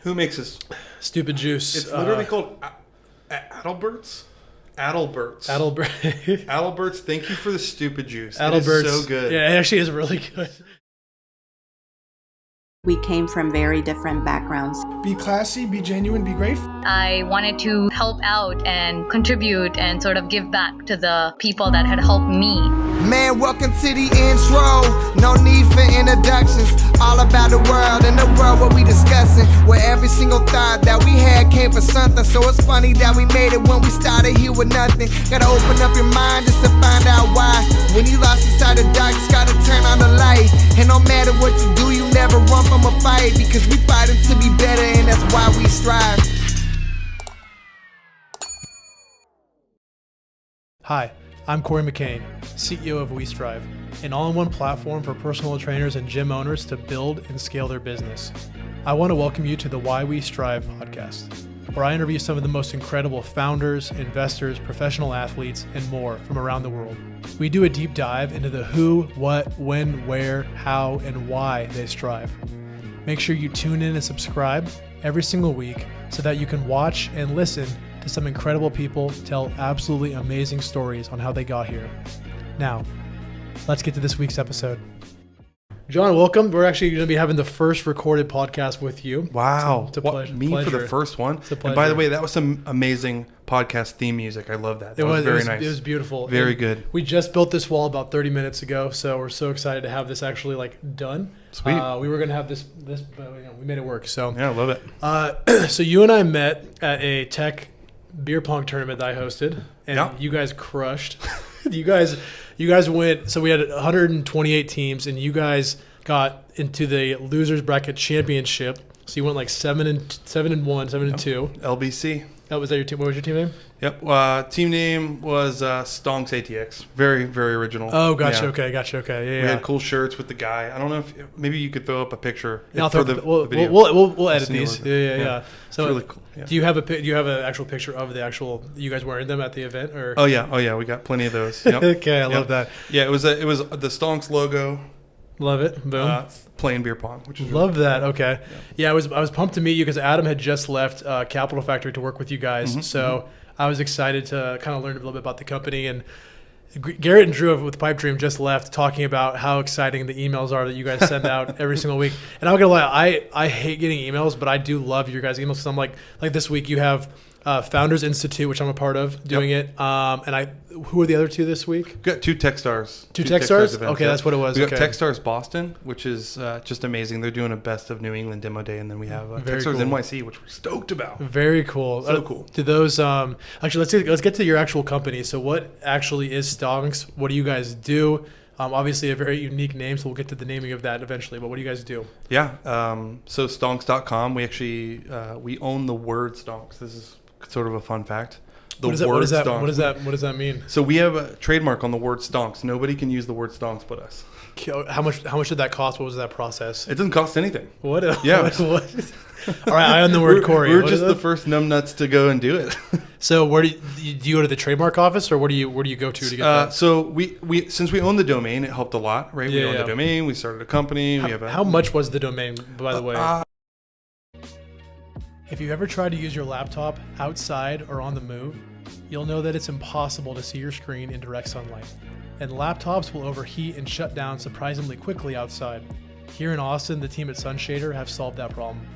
Who makes this? Stupid Juice. It's literally called Adalbert's. Adalbert's. Adalbert's. Thank you for the Stupid Juice. Adalbert's. It is so good. Yeah, it actually is really good. We came from very different backgrounds. Be classy, be genuine, be grateful. I wanted to help out and contribute and sort of give back to the people that had helped me. Man, welcome to the intro. No need for introductions. All about the world and the world what we discussing. Where every single thought that we had came from something. So it's funny that we made it when we started here with nothing. Gotta open up your mind just to find out why. When you lost inside the dark, just gotta turn on the light. And no matter what you do, you never run from a fight. Because we fighting to be better and that's why we strive. Hi, I'm Corey McCain, CEO of We Strive, an all-in-one platform for personal trainers and gym owners to build and scale their business. I want to welcome you to the Why We Strive podcast, where I interview some of the most incredible founders, investors, professional athletes, and more from around the world. We do a deep dive into the who, what, when, where, how, and why they strive. Make sure you tune in and subscribe every single week so that you can watch and listen to some incredible people tell absolutely amazing stories on how they got here. Now, let's get to this week's episode. John, welcome. We're actually going to be having the first recorded podcast with you. Wow. It's a pleasure. Me for the first one. It's a pleasure. And by the way, that was some amazing podcast theme music. I love that. That was very nice. It was beautiful. Very and good. We just built this wall about 30 minutes ago, so we're so excited to have this actually done. Sweet. We were going to have this, but we made it work. So yeah, I love it. So you and I met at a tech beer pong tournament that I hosted, and yeah. You guys crushed. you guys went. So we had 128 teams, and you guys got into the losers bracket championship. So you went like 7-1, 7-2. LBC. Was that your team? What was your team name? Yep. Team name was Stonks ATX. Very, very original. Oh, gotcha. Yeah. Okay, gotcha. Okay, yeah. We had cool shirts with the guy. I don't know if maybe you could throw up a picture. Yeah, for the video. We'll edit these. Yeah. So it's really cool. Yeah. Do you have an actual picture of the actual you guys wearing them at the event or? Oh yeah. We got plenty of those. Yep. Okay, I love that. Yeah, it was the Stonks logo. Love it. Boom. Playing beer pong, which is love really that. cool. Okay. Yeah, I was pumped to meet you because Adam had just left Capital Factory to work with you guys. So I was excited to kind of learn a little bit about the company. And Garrett and Drew with Pipe Dream just left talking about how exciting the emails are that you guys send out every single week. And I'm not gonna lie, I hate getting emails, but I do love your guys' emails because I'm like this week you have Founders Institute, which I'm a part of, doing it. And who are the other two this week? We got two Techstars. Two Techstars? Events, Okay, that's what it was. We got Techstars Boston, which is just amazing. They're doing a best of New England demo day, and then we have Techstars cool. NYC, which we're stoked about. Very cool. So cool. Do those actually let's get to your actual company. So what actually is Stonks? What do you guys do? Obviously a very unique name, so we'll get to the naming of that eventually. But what do you guys do? Yeah. So Stonks.com. We actually we own the word Stonks. This is sort of a fun fact. What does that mean? So we have a trademark on the word Stonks. Nobody can use the word Stonks but us. How much did that cost? What was that process? It doesn't cost anything. What? Yeah. What? All right, I own the word Corey. We're just the first numbnuts to go and do it. So where do you go to the trademark office, or where do you go to get that? So we since we own the domain, it helped a lot, right? We own the domain. We started a company. How much was the domain, by the way? If you've ever tried to use your laptop outside or on the move, you'll know that it's impossible to see your screen in direct sunlight. And laptops will overheat and shut down surprisingly quickly outside. Here in Austin, the team at Sunshader have solved that problem.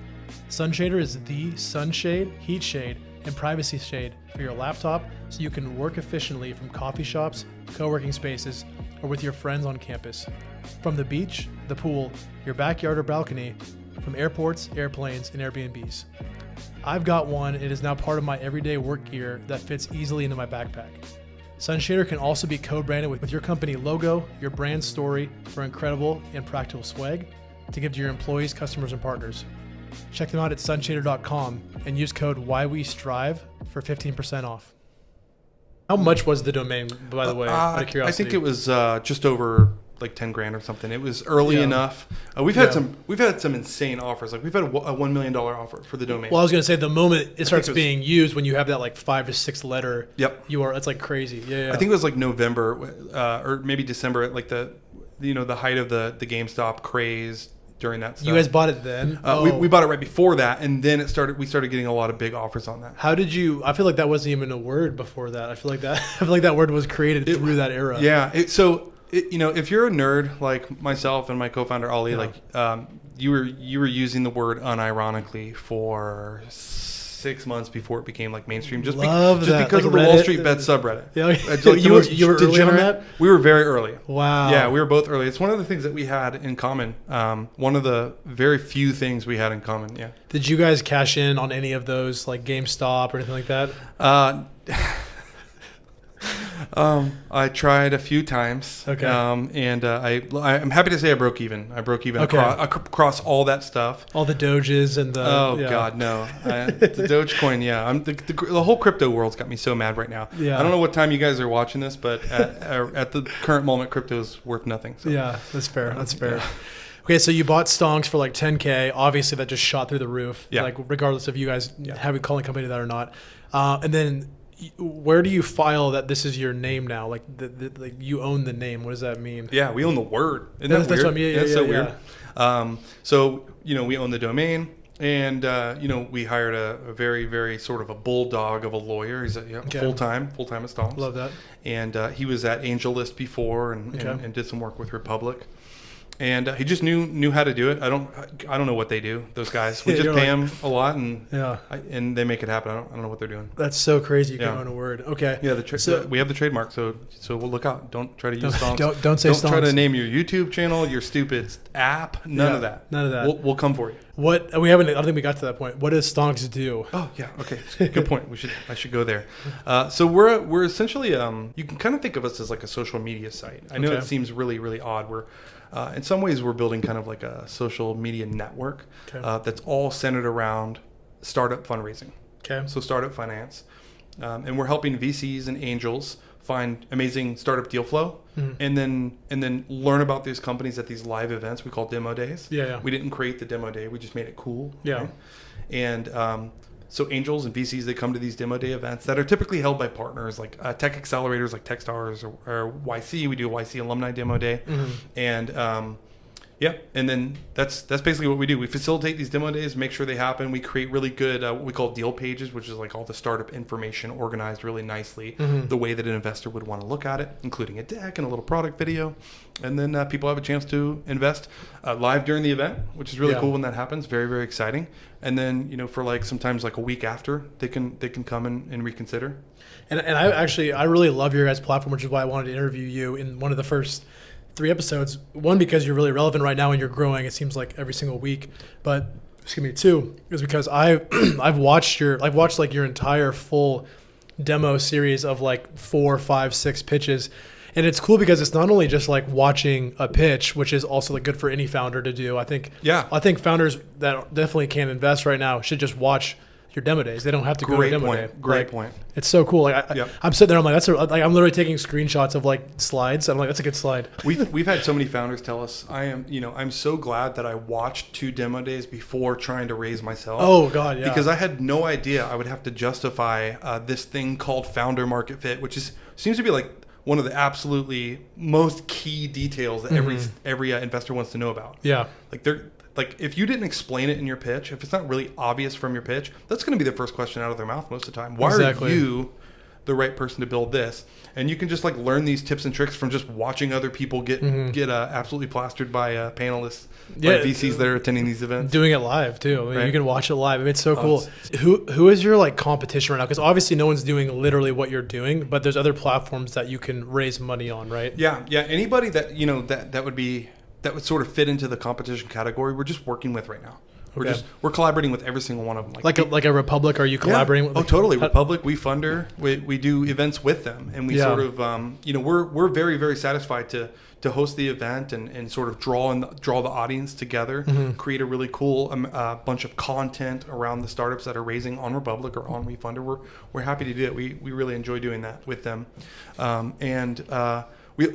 Sunshader is the sunshade, heat shade, and privacy shade for your laptop so you can work efficiently from coffee shops, co-working spaces, or with your friends on campus. From the beach, the pool, your backyard or balcony, from airports, airplanes, and Airbnbs. I've got one. It is now part of my everyday work gear that fits easily into my backpack. Sunshader can also be co-branded with your company logo, your brand story for incredible and practical swag to give to your employees, customers, and partners. Check them out at sunshader.com and use code WHYWESTRIVE for 15% off. How much was the domain, by the way, out of curiosity? I think it was just over like 10 grand or something. It was early enough. We've had some insane offers. Like we've had a $1 million offer for the domain. Well, I was going to say the moment it starts being used, when you have that like 5 to 6 letter, it's like crazy. Yeah. I think it was like November or maybe December at like the height of the GameStop craze. during that stuff. You guys bought it then? We bought it right before that, and then we started getting a lot of big offers on that. How did you? I feel like that wasn't even a word before that. I feel like that word was created through that era. Yeah. If you're a nerd like myself and my co-founder Ollie, you were using the word unironically for 6 months before it became like mainstream, just because of the Wall Street Bets subreddit. Yeah, so you were early on that? We were very early. Wow. Yeah, we were both early. It's one of the things that we had in common. One of the very few things we had in common. Yeah. Did you guys cash in on any of those, like GameStop or anything like that? I tried a few times. Okay. And I'm happy to say I broke even. Across all that stuff. All the Doges and the. Oh God, no! The Dogecoin, yeah. The whole crypto world's got me so mad right now. Yeah. I don't know what time you guys are watching this, but at the current moment, crypto is worth nothing. So. Yeah, that's fair. That's fair. Yeah. Okay, so you bought Stonks for like $10K. Obviously, that just shot through the roof. Yeah. Like regardless of you guys calling a company that or not, and then. Where do you file that this is your name now? Like, like you own the name. What does that mean? Yeah, we own the word. Isn't that's that weird? What I mean. That's so weird. So we own the domain, and we hired a very, very sort of a bulldog of a lawyer. He's full time at Stonks. Love that. And he was at AngelList before, and did some work with Republic. And he just knew how to do it. I don't know what they do. Those guys, we just pay them a lot, and and they make it happen. I don't know what they're doing. That's so crazy. You can own a word. Okay. Yeah, we have the trademark, so we'll look out. Don't try to use Stonks. Don't say Stonks. Don't try to name your YouTube channel, your stupid app. None of that. None of that. We'll come for you. What we haven't. I don't think we got to that point. What does Stonks do? Oh yeah. Okay. Good point. I should go there. So we're essentially you can kind of think of us as like a social media site. I know it seems really, really odd. In some ways, we're building kind of like a social media network that's all centered around startup fundraising. Okay. So startup finance. And we're helping VCs and angels find amazing startup deal flow and then learn about these companies at these live events we call demo days. Yeah. We didn't create the demo day. We just made it cool. Yeah. Right? And so angels and VCs, they come to these demo day events that are typically held by partners like tech accelerators like Techstars or YC. We do a YC alumni demo day. And and then that's basically what we do. We facilitate these demo days, make sure they happen. We create really good what we call deal pages, which is like all the startup information organized really nicely, the way that an investor would want to look at it, including a deck and a little product video. And then people have a chance to invest live during the event, which is really cool when that happens. Very, very exciting. And then, for like sometimes like a week after, they can come and reconsider. And I really love your guys' platform, which is why I wanted to interview you in one of the first 3 episodes. One, because you're really relevant right now and you're growing. It seems like every single week. But 2 is because I've watched like your entire full demo series of like 4, 5, 6 pitches. And it's cool because it's not only just like watching a pitch, which is also like good for any founder to do. I think founders that definitely can invest right now should just watch your demo days. They don't have to go to demo day. Great point. It's so cool. Like I'm sitting there, I'm like, I'm literally taking screenshots of like slides. I'm like, that's a good slide. We've had so many founders tell us, I'm so glad that I watched 2 demo days before trying to raise myself. Oh God, yeah. Because I had no idea I would have to justify this thing called founder market fit, which seems to be like one of the absolutely most key details that every investor wants to know about. Yeah. Like if you didn't explain it in your pitch, if it's not really obvious from your pitch, that's going to be the first question out of their mouth most of the time. Why are you the right person to build this? And you can just like learn these tips and tricks from just watching other people get absolutely plastered by panelists, like VCs that are attending these events. Doing it live too. You can watch it live. It's so cool. Who is your like competition right now? Because obviously no one's doing literally what you're doing, but there's other platforms that you can raise money on, right? Yeah. Anybody that that would sort of fit into the competition category we're just working with right now. We're collaborating with every single one of them. Like a Republic, are you collaborating with? Oh, totally. Republic, we fund her. We do events with them, and we sort of we're very, very satisfied to host the event and sort of draw the audience together, create a really cool bunch of content around the startups that are raising on Republic or on WeFunder. We're happy to do it. We really enjoy doing that with them,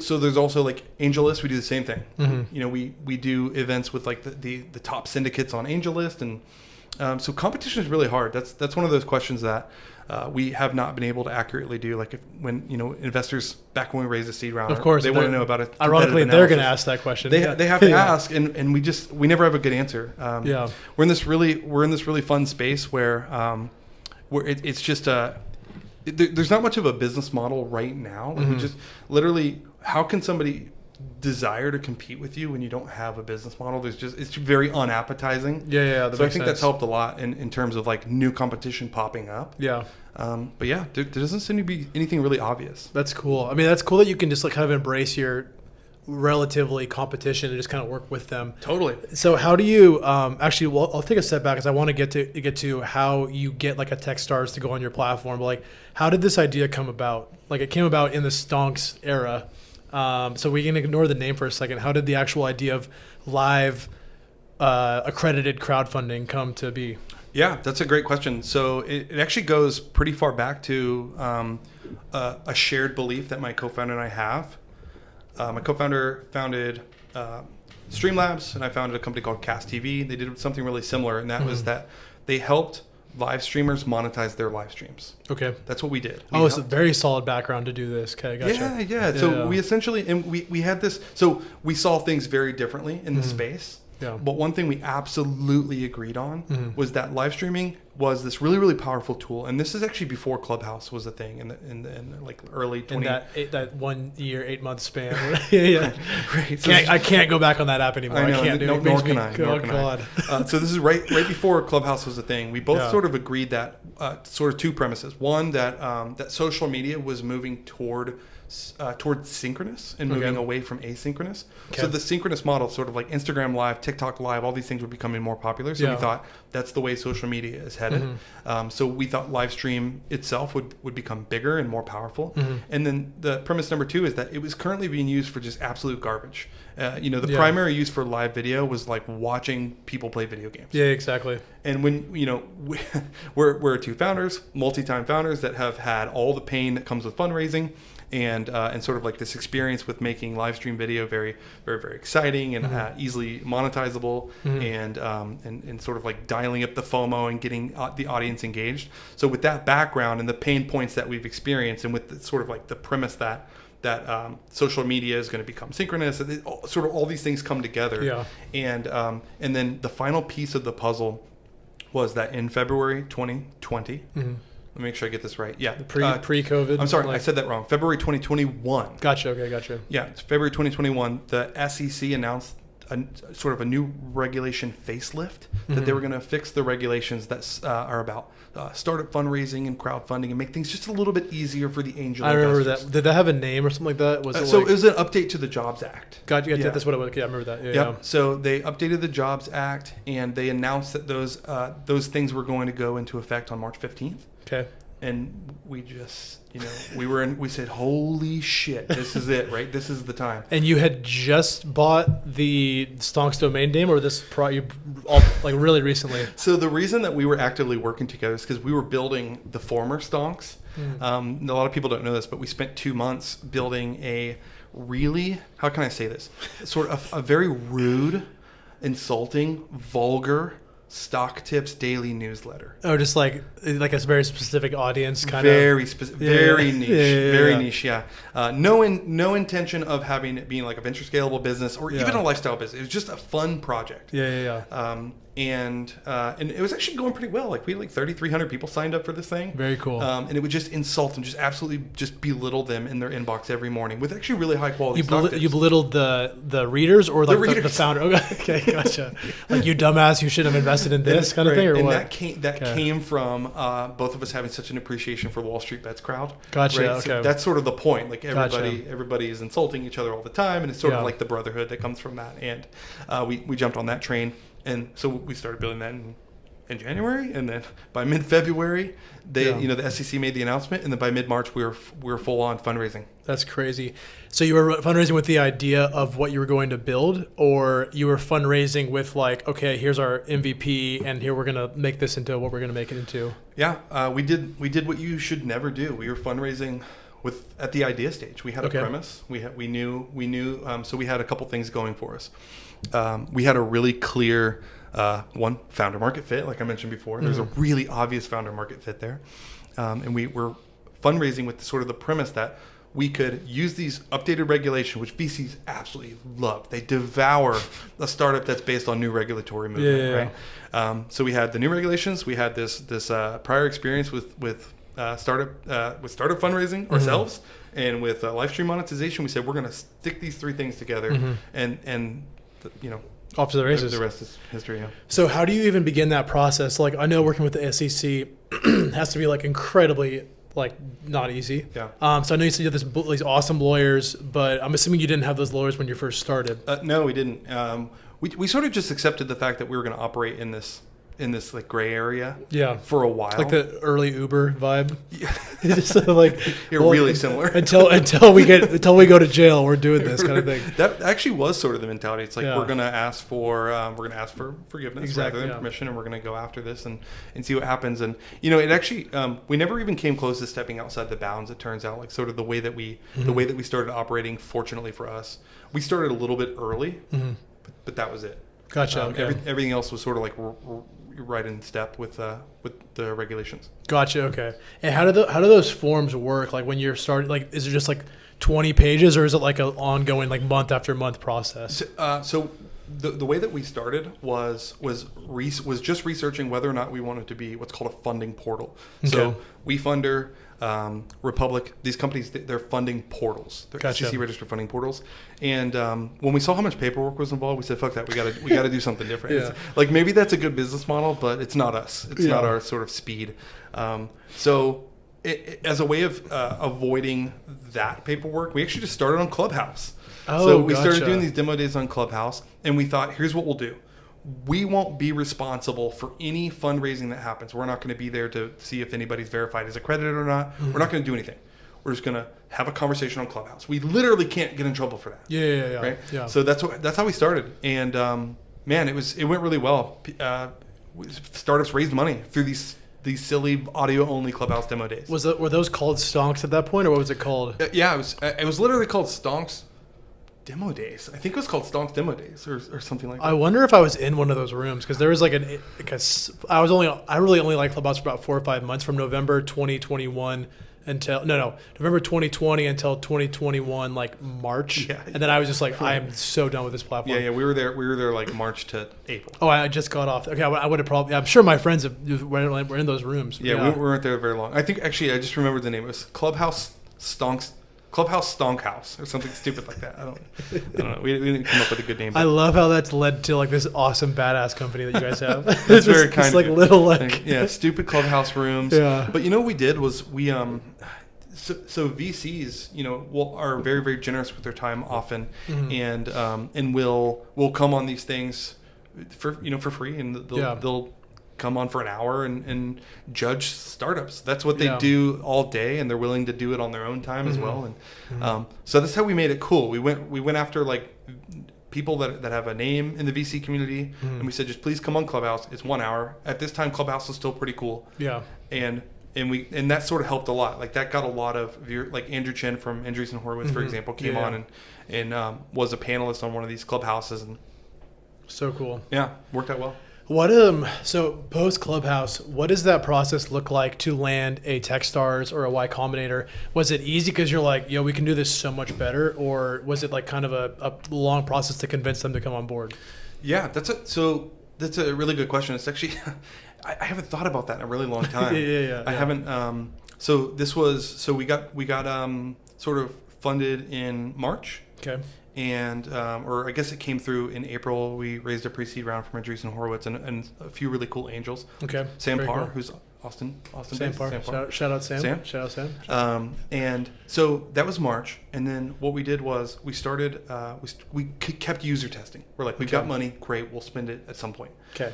so there's also like AngelList. We do the same thing. We do events with like the top syndicates on AngelList, and So competition is really hard. That's one of those questions that we have not been able to accurately do. Like when investors back when we raised a seed round, of course they want to know about it. Ironically, they're going to ask that question. They have to ask, and we never have a good answer. We're in this really fun space where it's just there's not much of a business model right now. We just literally, how can somebody desire to compete with you when you don't have a business model? It's very unappetizing. So I think that's helped a lot in terms of like new competition popping up. But yeah, there doesn't seem to be anything really obvious. That's cool. I mean, that's cool that you can just like kind of embrace your relatively competition and just kind of work with them. Totally. So how do you actually, well, I'll take a step back because I want to get to how you get like a Techstars to go on your platform. But like, how did this idea come about? Like it came about in the Stonks era. So we can ignore the name for a second. How did the actual idea of live accredited crowdfunding come to be? Yeah, that's a great question. So it actually goes pretty far back to a shared belief that my co-founder and I have. My co-founder founded Streamlabs, and I founded a company called Cast TV. They did something really similar, and that was that they helped live streamers monetize their live streams. Okay. That's what we did. It's a very solid background to do this. Okay, gotcha. Yeah. So we essentially, and we had this, so we saw things very differently in the space. Yeah. But one thing we absolutely agreed on was that live streaming was this really, really powerful tool. And this is actually before Clubhouse was a thing in like early 20... In that 1 year, 8 month span. Right. So I can't go back on that app anymore. I can't do it. Nor can I. So this is right before Clubhouse was a thing. We both sort of agreed that sort of two premises. One, that social media was moving towards synchronous and moving away from asynchronous. So the synchronous model, sort of like Instagram Live, TikTok Live, all these things were becoming more popular. So we thought that's the way social media is headed. So we thought live stream itself would become bigger and more powerful. And then the premise number two is that it was currently being used for just absolute garbage. The primary use for live video was like watching people play video games. Yeah, exactly. And when, we're two founders, multi-time founders that have had all the pain that comes with fundraising, and sort of like this experience with making live stream video very, very, very exciting and easily monetizable, and sort of like dialing up the FOMO and getting the audience engaged. So with that background and the pain points that we've experienced, and with sort of like the premise that social media is going to become synchronous, and sort of all these things come together. And then the final piece of the puzzle was that in February 2020. Let me make sure I get this right. Yeah. Pre-COVID. I'm sorry, I said that wrong. February 2021. Gotcha. Okay, gotcha. Yeah, it's February 2021. The SEC announced sort of a new regulation facelift that they were going to fix the regulations that are about startup fundraising and crowdfunding and make things just a little bit easier for the angel investors. I remember that. Did that have a name or something like that? It was an update to the Jobs Act. Gotcha. Yeah. That's what it was. Okay, I remember that. Yeah. So they updated the Jobs Act, and they announced that those things were going to go into effect on March 15th. Okay. And we just, we said, holy shit, this is it, right? This is the time. And you had just bought the Stonks domain name, or this like really recently? So the reason that we were actively working together is because we were building the former Stonks. A lot of people don't know this, but we spent 2 months building a really, how can I say this? Sort of a very rude, insulting, vulgar stock tips daily newsletter. Oh, just like a very specific audience kind of. Very specific, very niche, very niche. Yeah. No intention of having it being like a venture scalable business or even a lifestyle business. It was just a fun project. And it was actually going pretty well. Like we had like 3,300 people signed up for this thing. Very cool. And it would just insult them, just absolutely just belittle them in their inbox every morning with actually really high quality stock tips. You belittled the readers or like the founder? Okay, gotcha. Like you dumbass, you should have invested in this kind of thing, or and what? That came from both of us having such an appreciation for the Wall Street Bets crowd. Gotcha. Right? Okay. So that's sort of the point. Like everybody is insulting each other all the time, and it's sort of like the brotherhood that comes from that. And we jumped on that train. And so we started building that in January, and then by mid-February, the SEC made the announcement, and then by mid-March, we were full on fundraising. That's crazy. So you were fundraising with the idea of what you were going to build, or you were fundraising with like, okay, here's our MVP, and here we're gonna make this into what we're gonna make it into. Yeah, we did what you should never do. We were fundraising at the idea stage. We had a premise. We knew. So we had a couple things going for us. We had a really clear one, founder market fit, like I mentioned before. There's a really obvious founder market fit there. And we were fundraising with sort of the premise that we could use these updated regulations, which VCs absolutely love. They devour a startup that's based on new regulatory movement, right? So we had the new regulations. We had this prior experience with startup fundraising ourselves, and with live stream monetization. We said we're going to stick these three things together, and off to the races. The rest is history. Yeah. So how do you even begin that process? Like, I know working with the SEC has to be like incredibly not easy. Yeah. So I know you said you had these awesome lawyers, but I'm assuming you didn't have those lawyers when you first started. No, we didn't. We sort of just accepted the fact that we were going to operate in this like gray area. Yeah. For a while. Like the early Uber vibe. Yeah. Just like You're really similar. until we go to jail, we're doing this kind of thing. That actually was sort of the mentality. It's like Yeah. we're gonna ask for forgiveness Exactly, rather than yeah. permission, and we're gonna go after this and see what happens. And it actually we never even came close to stepping outside the bounds. It turns out, like sort of the way that we started operating. Fortunately for us, we started a little bit early, but that was it. Gotcha. Okay. Everything else was sort of like right in step with the regulations. Gotcha. Okay. And how do those forms work? Like when you're starting, like is it just like 20 pages, or is it like an ongoing like month after month process? So the way that we started was just researching whether or not we wanted to be what's called a funding portal. Okay. So WeFunder, Republic, these companies, they're funding portals. They're Gotcha. SEC registered funding portals. And when we saw how much paperwork was involved, we said, "Fuck that! We got to do something different." Yeah. It's, like maybe that's a good business model, but it's not us. It's not our sort of speed. So as a way of avoiding that paperwork, we actually just started on Clubhouse. So we started doing these demo days on Clubhouse, and we thought, here's what we'll do. We won't be responsible for any fundraising that happens. We're not going to be there to see if anybody's verified as accredited or not. We're not going to do anything. We're just going to have a conversation on Clubhouse. We literally can't get in trouble for that. Yeah. Right? Yeah. So that's how we started. And man, it went really well. Startups raised money through these silly audio only Clubhouse demo days. Were those called Stonks at that point, or what was it called? Yeah, it was literally called Stonks Demo Days. I think it was called Stonks Demo Days or something like that. I wonder if I was in one of those rooms, because there was I really only liked Clubhouse for about 4 or 5 months, from November 2021 until November 2020 until 2021, like March. Yeah. And then I was just like, I am so done with this platform. Yeah, we were there like March to April. Oh, I just got off. Okay, I would have probably. I'm sure my friends were in those rooms. Yeah, we weren't there very long. I think actually I just remembered the name. It was Clubhouse Stonk House or something stupid like that. I don't know. We didn't come up with a good name. I love how that's led to like this awesome badass company that you guys have. That's very kind. It's like little like stupid Clubhouse rooms. Yeah. But what we did was we so VCs are very, very generous with their time often, and will come on these things for free, and they'll come on for an hour and judge startups. That's what they do all day, and they're willing to do it on their own time as well. And so that's how we made it cool. We went after like people that have a name in the VC community, and we said, just please come on Clubhouse. It's 1 hour. At this time, Clubhouse was still pretty cool. Yeah. And that sort of helped a lot. Like that got a lot of like Andrew Chen from Andreessen Horowitz, for example, came on and was a panelist on one of these Clubhouses, and so cool. Yeah, worked out well. What so post Clubhouse, what does that process look like to land a Techstars or a Y Combinator? Was it easy because you're like, we can do this so much better, or was it like kind of a long process to convince them to come on board? Yeah, that's a really good question. It's actually I haven't thought about that in a really long time. I haven't. We got sort of funded in March. Okay. And or I guess it came through in April. We raised a pre-seed round from Andreessen Horowitz and a few really cool angels. Okay. Sam Very Parr, cool. Who's Austin. Sam Parr. Shout out Sam. Shout out Sam. And so that was March, and then what we did was we started. We kept user testing. We're like, we've got money, great, we'll spend it at some point. Okay.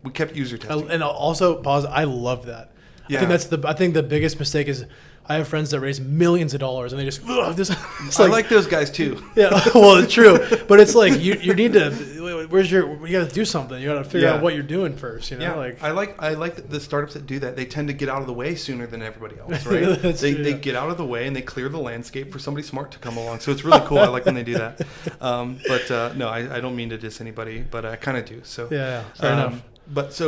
We kept user testing. And also pause. I love that. Yeah. I think the biggest mistake is I have friends that raise millions of dollars and they just I like those guys too. Yeah, well, it's true, but it's like you need to. where's you got to do something. You got to figure out what you're doing first. You know, I like the startups that do that. They tend to get out of the way sooner than everybody else, right? They get out of the way and they clear the landscape for somebody smart to come along. So it's really cool. I like when they do that. No, I don't mean to diss anybody, but I kind of do. So fair enough. But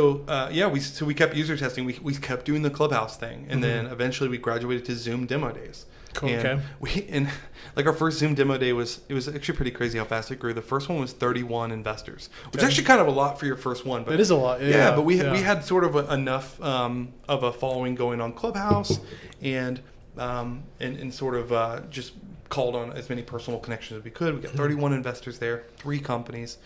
we kept user testing. We kept doing the Clubhouse thing, and then eventually we graduated to Zoom demo days. Cool. And our first Zoom demo day was actually pretty crazy how fast it grew. The first one was 31 investors, which is actually kind of a lot for your first one. But it is a lot. Yeah, but we had sort of enough of a following going on Clubhouse, and sort of just called on as many personal connections as we could. We got 31 investors there, 3 companies,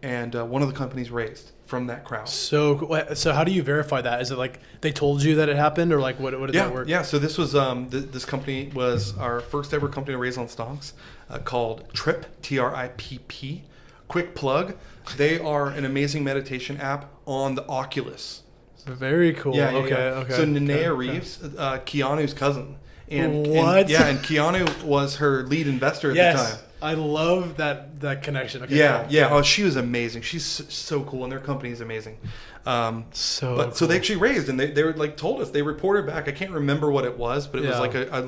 and one of the companies raised from that crowd. So how do you verify that? Is it like they told you that it happened, or like what did that work? Yeah. So this was this company was our first ever company to raise on Stonks, called Tripp, TRIPP. Quick plug: they are an amazing meditation app on the Oculus. Very cool. Yeah. Okay. So Nenea Reeves, Keanu's cousin, and what? And Keanu was her lead investor at the time. I love that connection. Okay, Yeah. Oh, she was amazing. She's so cool, and their company is amazing. So they actually raised, and they were like told us, they reported back. I can't remember what it was, but it was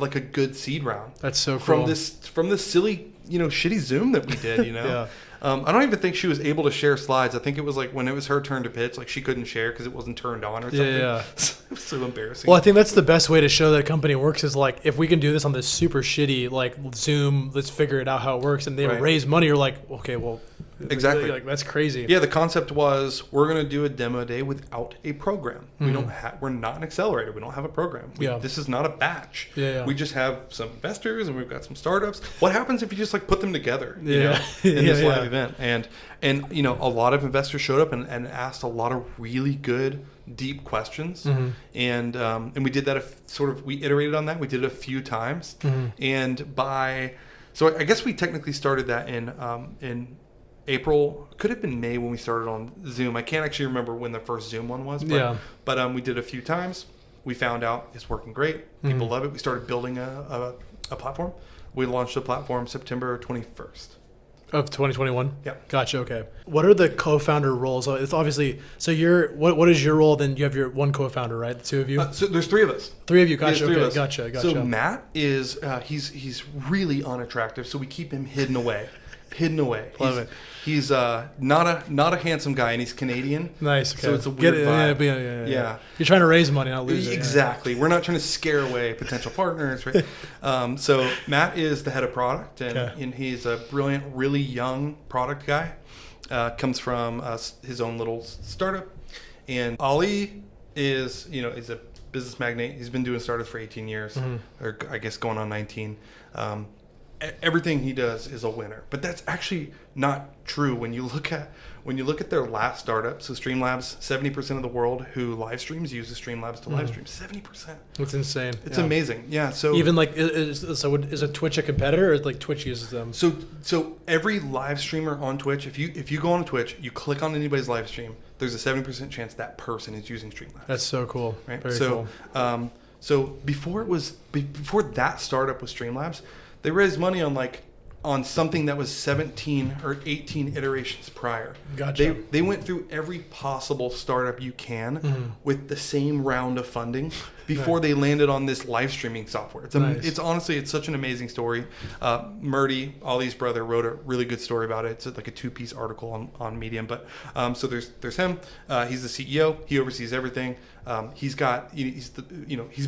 like a good seed round. That's so cool. From this silly shitty Zoom that we did. Yeah. I don't even think she was able to share slides. I think it was like when it was her turn to pitch, like she couldn't share because it wasn't turned on or something. Yeah. It was so embarrassing. Well, I think that's the best way to show that a company works is like, if we can do this on this super shitty like Zoom, let's figure it out how it works, and they raise money. You're like, okay, well, exactly. Like that's crazy. Yeah, the concept was we're going to do a demo day without a program. We're not an accelerator. We don't have a program. This is not a batch. We just have some investors and we've got some startups. What happens if you just like put them together? In this live event? And a lot of investors showed up and asked a lot of really good, deep questions. And we did that we iterated on that. We did it a few times. And so I guess we technically started that in April, could have been May when we started on Zoom. I can't actually remember when the first Zoom one was, but we did a few times. We found out it's working great. People love it. We started building a platform. We launched the platform September 21st. Of 2021? Yeah. Gotcha, okay. What are the co-founder roles? So it's obviously, so what is your role? Then you have your one co-founder, right? The 2 of you? So there's 3 of us. 3 of you, gotcha, okay, gotcha. So Matt is, he's really unattractive, so we keep him hidden away. Love it. He's not a handsome guy, and he's Canadian. Nice. Okay. So it's a weird vibe. Yeah. You're trying to raise money, not lose it. Exactly. We're not trying to scare away potential partners, right? So Matt is the head of product, and he's a brilliant, really young product guy. Comes from his own little startup. And Ollie is a business magnate. He's been doing startups for 18 years, or I guess going on 19. Everything he does is a winner, but that's actually not true when you look at their last startup. So Streamlabs, 70% of the world who live streams uses Streamlabs to live stream. 70%. That's insane. It's amazing. Yeah. So even like is a Twitch a competitor, or like Twitch uses them? So every live streamer on Twitch, if you go on Twitch, you click on anybody's live stream, there's a 70% chance that person is using Streamlabs. That's so cool. Right. Very cool. So before that startup with Streamlabs, they raised money on something that was 17 or 18 iterations prior. Gotcha. They went through every possible startup you can with the same round of funding before they landed on this live streaming software. It's honestly, it's such an amazing story. Murdy, Ollie's brother, wrote a really good story about it. It's like a 2-piece article on Medium. But so there's him. He's the CEO. He oversees everything. He's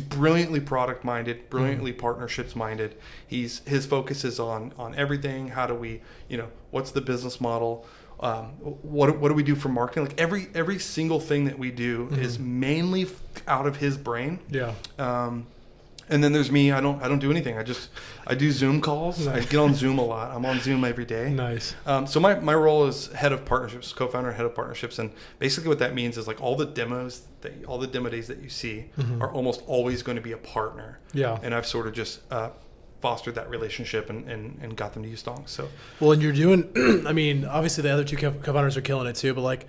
brilliantly product minded, brilliantly partnerships minded. His focus is on everything. How do we, what's the business model? What do we do for marketing? Like every single thing that we do is mainly out of his brain. Yeah. And then there's me. I don't do anything. I do Zoom calls. Nice. I get on Zoom a lot. I'm on Zoom every day. Nice. So my role is head of partnerships, co-founder, head of partnerships, and basically what that means is like all the demo days that you see are almost always going to be a partner. Yeah. And I've sort of just fostered that relationship and got them to use Stonks. So well, and you're doing. I mean, obviously the other 2 co-founders are killing it too, but like,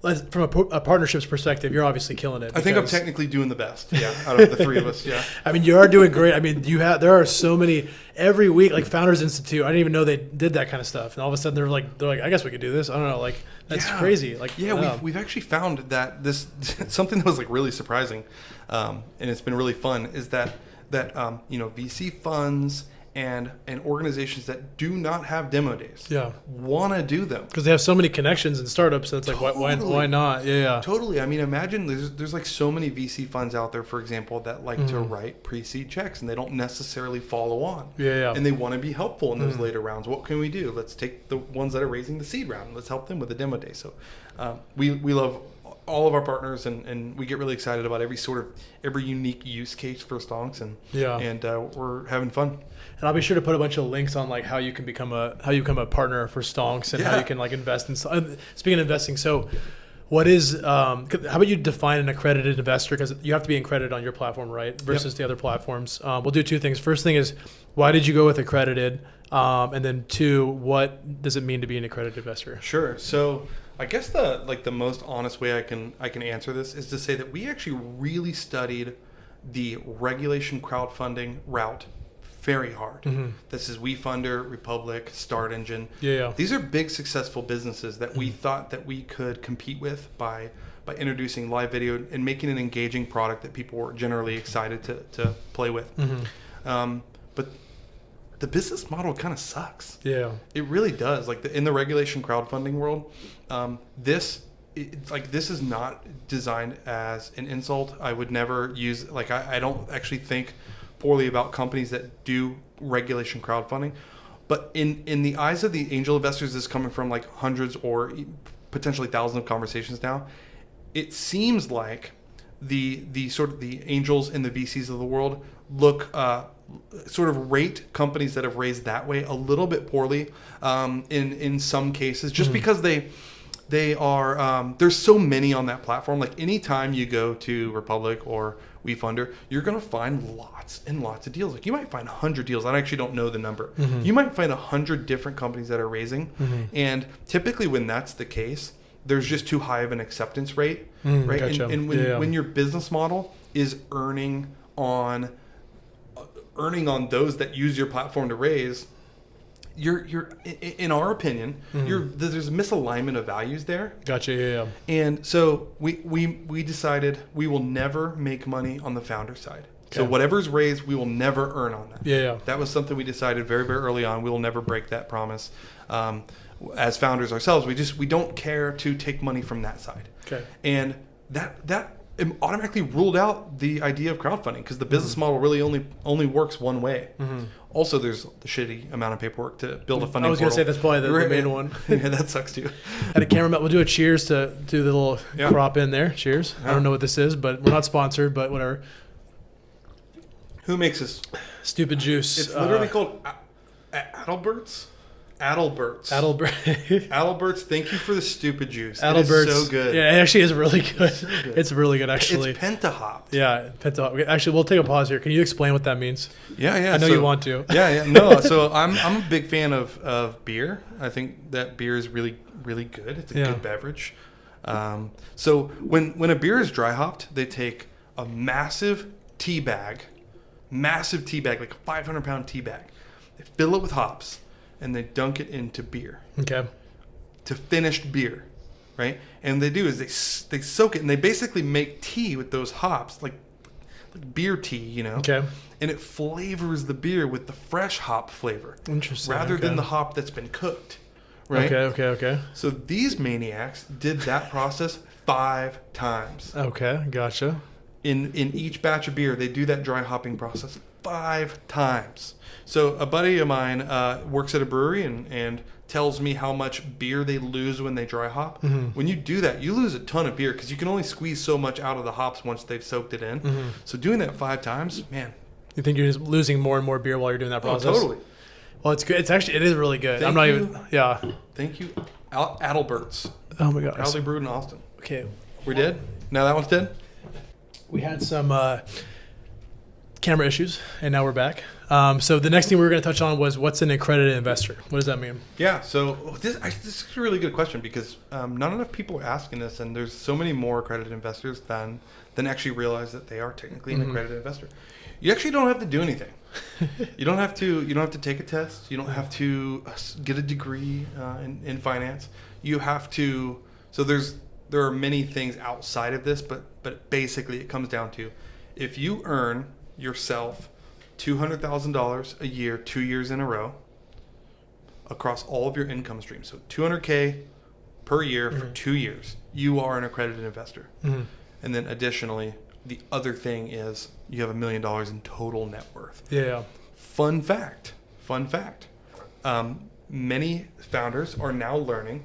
from a partnerships perspective, you're obviously killing it. I think I'm technically doing the best. Yeah, out of the three of us. Yeah. I mean, you are doing great. I mean, there are so many every week, like Founders Institute. I didn't even know they did that kind of stuff, and all of a sudden they're like, I guess we could do this. I don't know, like that's crazy. Like, we've actually found that this something that was like really surprising, and it's been really fun is that VC funds and organizations that do not have demo days want to do them because they have so many connections and startups. So it's like why not? Totally. I mean, imagine there's like so many VC funds out there, for example, that like to write pre-seed checks and they don't necessarily follow on. And they want to be helpful in those later rounds. What can we do? Let's take the ones that are raising the seed round and let's help them with the demo day. So we love all of our partners and we get really excited about every unique use case for Stonks and we're having fun. And I'll be sure to put a bunch of links on like how you can become a partner for Stonks and how you can like invest in. Speaking of investing, so what is how about you define an accredited investor, because you have to be accredited on your platform, right? Versus the other platforms. We'll do two things. First thing is, why did you go with accredited? And then two, what does it mean to be an accredited investor? Sure. So I guess the most honest way I can answer this is to say that we actually really studied the regulation crowdfunding route very hard. This is WeFunder, Republic, Start Engine. These are big successful businesses that we thought that we could compete with by introducing live video and making an engaging product that people were generally excited to play with. But the business model kind of sucks. It really does. Like in the regulation crowdfunding world, this is not designed as an insult. I would never use I don't actually think poorly about companies that do regulation crowdfunding, but in the eyes of the angel investors, this is coming from like hundreds or potentially thousands of conversations now. It seems like the angels and the VCs of the world look sort of rate companies that have raised that way a little bit poorly in some cases, just because they are there's so many on that platform. Like anytime you go to Republic or WeFunder, you're going to find lots and lots of deals. Like you might find 100 deals. I actually don't know the number. You might find 100 different companies that are raising. And typically when that's the case, there's just too high of an acceptance rate, right? Gotcha. And when your business model is earning on those that use your platform to raise, you're in our opinion, there's a misalignment of values there. Gotcha. And so we decided we will never make money on the founder side. So whatever's raised, we will never earn on that. That was something we decided very, very early on. We will never break that promise. As founders ourselves, we don't care to take money from that side. And that automatically ruled out the idea of crowdfunding, because the business model really only works one way. Also, there's the shitty amount of paperwork to build a funding portal. I was going to say that's probably the main one. Yeah, that sucks too. At a camera, we'll do a cheers to do the little crop in there. Cheers. I don't know what this is, but we're not sponsored, but whatever. Who makes this? Stupid Juice. It's literally called Adalbert's. Adalbert's, thank you for the stupid juice. Adalbert's, it is so good. Yeah, it actually is really good. So good. It's really good, actually. It's pentahop. Yeah, pentahop. Actually, we'll take a pause here. Can you explain what that means? Yeah. I know you want to. Yeah. No, so I'm a big fan of beer. I think that beer is really, really good. It's a good beverage. So when a beer is dry hopped, they take a massive tea bag, like a 500-pound tea bag. They fill it with hops, and they dunk it into beer. To finished beer, right? And they do is they soak it, and they basically make tea with those hops, like beer tea, And it flavors the beer with the fresh hop flavor. Interesting. Rather than the hop that's been cooked, right? Okay. So these maniacs did that process 5 times. Okay, gotcha. In each batch of beer, they do that dry hopping process 5 times. So a buddy of mine works at a brewery and tells me how much beer they lose when they dry hop. When you do that, you lose a ton of beer because you can only squeeze so much out of the hops once they've soaked it in. So doing that 5 times, man. You think you're just losing more and more beer while you're doing that process? Oh, totally. Well, it's good. It is really good. Thank you. Adalbert's. Oh my God. Proudly brewed in Austin. Okay. We did? Now that one's dead? We had some camera issues, and now we're back. So the next thing we were going to touch on was what's an accredited investor? What does that mean? Yeah, so this is a really good question because not enough people are asking this, and there's so many more accredited investors than actually realize that they are technically an accredited investor. You actually don't have to do anything. You don't have to take a test. You don't have to get a degree in finance. You have to. So there are many things outside of this, but basically it comes down to if you earn yourself $200,000 a year, 2 years in a row, across all of your income streams. So $200K per year for 2 years, you are an accredited investor. And then additionally, the other thing is you have $1 million in total net worth. Yeah. Fun fact. Many founders are now learning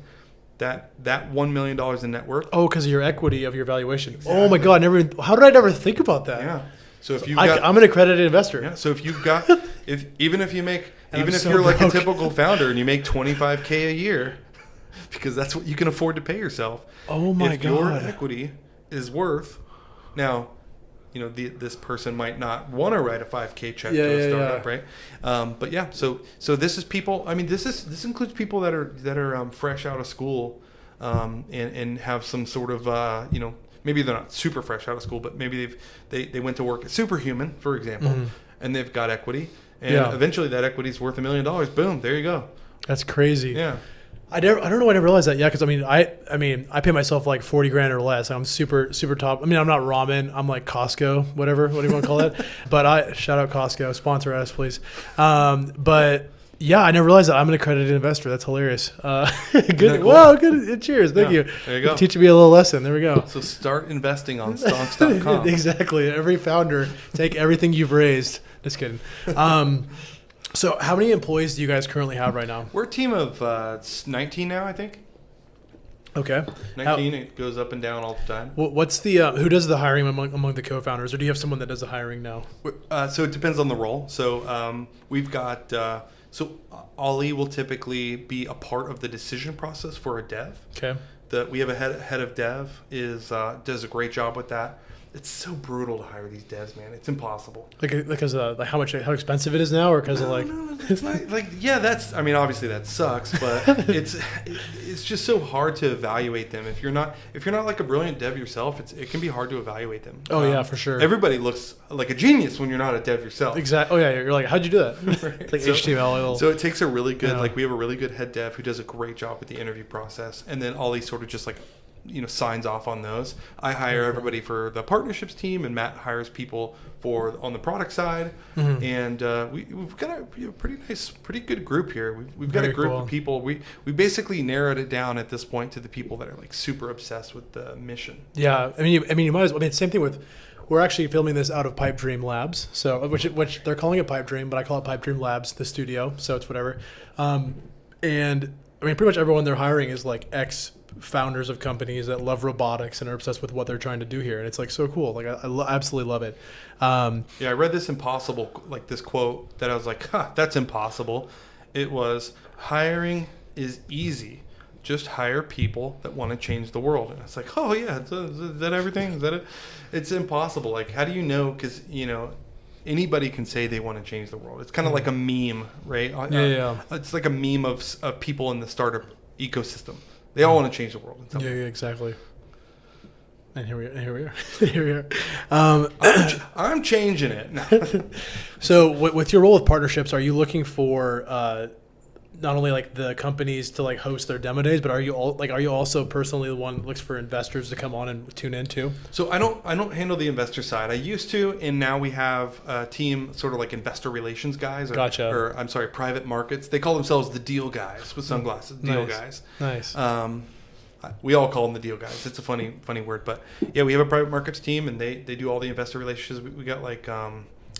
that $1 million in net worth. Oh, because of your equity of your valuation. Exactly. Oh my God! How did I never think about that? Yeah. So if you, I'm an accredited investor. Yeah. So if you've got, if you're like a typical founder and you make $25K a year, because that's what you can afford to pay yourself. Oh my God! Your equity is worth. Now, this person might not want to write a $5K check to a startup, right? But yeah, so this is people. I mean, this includes people that are fresh out of school, and have some sort of maybe they're not super fresh out of school, but maybe they went to work at Superhuman, for example, and they've got equity, and eventually that equity is worth $1 million. Boom, there you go. That's crazy. Yeah. I don't know. I never realized that. Yeah, because I pay myself like $40,000 or less. I'm super top. I mean, I'm not ramen. I'm like Costco, whatever. What do you want to call it? But shout out Costco, sponsor us, please. But yeah, I never realized that I'm an accredited investor. That's hilarious. Good. Cool? Wow, good. Cheers. Thank you. There you go. Teaching me a little lesson. There we go. So start investing on Stonks.com. Exactly. Every founder, take everything you've raised. Just kidding. So how many employees do you guys currently have right now? We're a team of 19 now, I think. Okay. 19. It goes up and down all the time. What's the who does the hiring among the co-founders, or do you have someone that does the hiring now? So it depends on the role. So we've got so Ollie will typically be a part of the decision process for a dev. Okay. We have a head of dev does a great job with that. It's so brutal to hire these devs, man. It's impossible. Because how expensive it is now, or because it's not that's. I mean, obviously that sucks, but it's just so hard to evaluate them if you're not like a brilliant dev yourself. It can be hard to evaluate them. Oh yeah, for sure. Everybody looks like a genius when you're not a dev yourself. Exactly. Oh yeah, you're like, how'd you do that? Right. Like HTML. So it takes a really good we have a really good head dev who does a great job with the interview process, and then Ollie sort of just like signs off on those. I hire everybody for the partnerships team, and Matt hires people on the product side. And we've got a pretty good group here. We've got a group of people. We basically narrowed it down at this point to the people that are like super obsessed with the mission. Yeah, I mean, you might as well. I mean, same thing with. We're actually filming this out of Pipe Dream Labs, so which they're calling it Pipe Dream, but I call it Pipe Dream Labs, the studio. So it's whatever. And I mean, pretty much everyone they're hiring is like ex-founders of companies that love robotics and are obsessed with what they're trying to do here, and it's like so cool. Like I absolutely love it. I read this this quote that I was like, that's impossible. It was, hiring is easy. Just hire people that want to change the world. And it's like, oh yeah, is that everything? Is that it? It's impossible. Like, how do you know? Because anybody can say they want to change the world. It's kind of like a meme, right? Yeah. It's like a meme of people in the startup ecosystem. They all want to change the world. In some way. Yeah, exactly. And here we are. I'm changing it. So with your role with partnerships, are you looking for not only like the companies to like host their demo days, but are you also personally the one that looks for investors to come on and tune in too? So I don't handle the investor side. I used to, and now we have a team sort of like investor relations guys, or I'm sorry, private markets. They call themselves the deal guys with sunglasses. Deal guys. Nice. We all call them the deal guys. It's a funny word, but yeah, we have a private markets team, and they do all the investor relations. We got like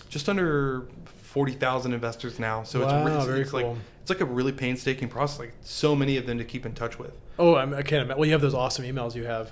just under 40,000 investors now, so it's cool. It's like a really painstaking process, like so many of them to keep in touch with. Oh, I can't imagine. Well, you have those awesome emails you have.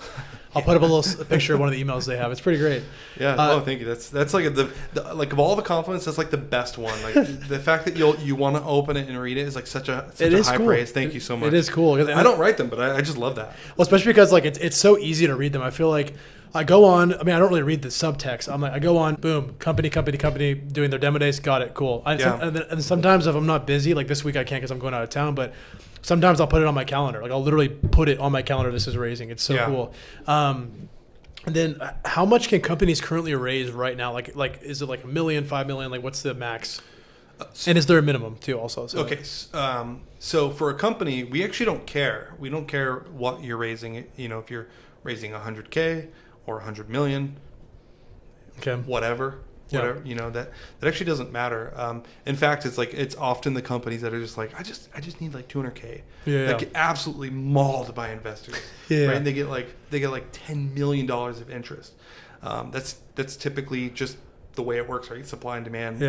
I'll put up a little picture of one of the emails they have. It's pretty great. Yeah. Thank you. That's like the like of all the compliments, that's like the best one. Like the fact that you want to open it and read it is like such a high praise. Thank you so much. It is cool. I don't write them, but I just love that. Well, especially because like it's so easy to read them. I feel like I go on. I mean, I don't really read the subtext. I go on. Boom. Company doing their demo days. Got it. Cool. And sometimes if I'm not busy, like this week I can't because I'm going out of town. But sometimes I'll put it on my calendar. Like I'll literally put it on my calendar. This is raising. It's so cool. And then how much can companies currently raise right now? Like is it like $1 million, $5 million? Like what's the max? And is there a minimum too? Also. So. Okay. So for a company, we actually don't care. We don't care what you're raising. You know, if you're raising 100K or 100 million, whatever, you know, that actually doesn't matter. In fact, it's often the companies that are just like, I just need like 200K. That get absolutely mauled by investors. Right? And they get like $10 million of interest. That's typically just the way it works, right? Supply and demand.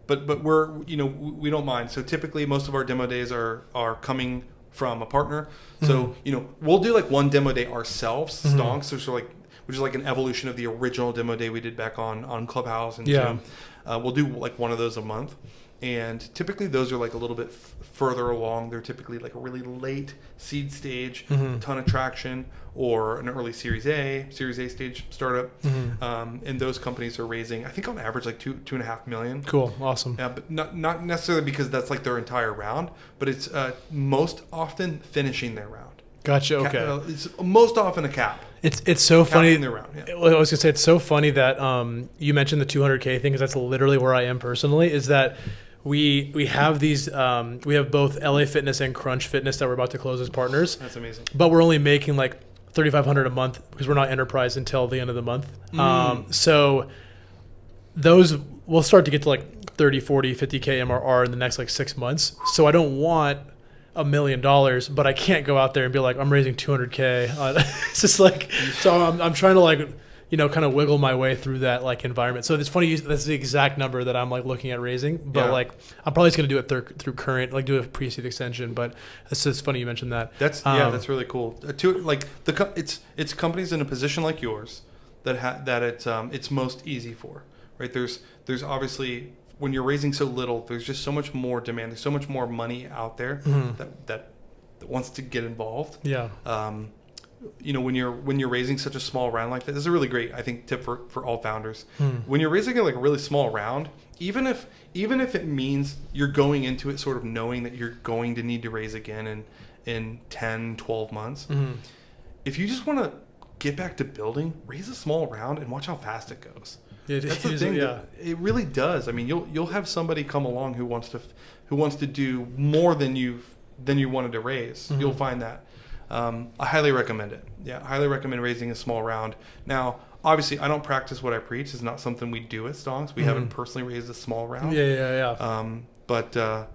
But we're, you know, we don't mind. So typically most of our demo days are coming from a partner. So, you know, we'll do like one demo day ourselves, Stonks, which is like an evolution of the original demo day we did back on Clubhouse and Zoom. We'll do like one of those a month. And typically those are like a little bit further along. They're typically like a really late seed stage, a ton of traction, or an early Series A stage startup. And those companies are raising, I think on average, like $2.5 million. Cool. Awesome. Yeah, but not necessarily because that's like their entire round, but it's most often finishing their round. Gotcha. Okay. It's most often a cap. It's so funny. Their round, Well, I was gonna say it's so funny that you mentioned the 200K thing because that's literally where I am personally. Is that we have these we have both LA Fitness and Crunch Fitness that we're about to close as partners. That's amazing. But we're only making like $3,500 a month because we're not enterprise until the end of the month. So those will start to get to like 30, 40, 50K MRR in the next like 6 months. So I don't want $1 million, but I can't go out there and be like, I'm raising 200K. It's just like, so I'm trying to like, you know, kind of wiggle my way through that like environment. So it's funny, that's the exact number that I'm like looking at raising, but like I'm probably just going to do it through current, like do a pre-seed extension. But it's just funny you mentioned that. That's really cool. It's companies in a position like yours that it's most easy for, right? There's obviously, when you're raising so little, there's just so much more demand. There's so much more money out there that wants to get involved. You know, when you're raising such a small round like that, this is a really great, I think, tip for all founders. When you're raising like a really small round, even if it means you're going into it sort of knowing that you're going to need to raise again in 10, 12 months, if you just want to get back to building, raise a small round and watch how fast it goes. That's the thing. It really does. I mean, you'll have somebody come along who wants to do more than you wanted to raise. You'll find that. I highly recommend it. Yeah, I highly recommend raising a small round. Now, obviously, I don't practice what I preach. It's not something we do at Stonks. We haven't personally raised a small round. But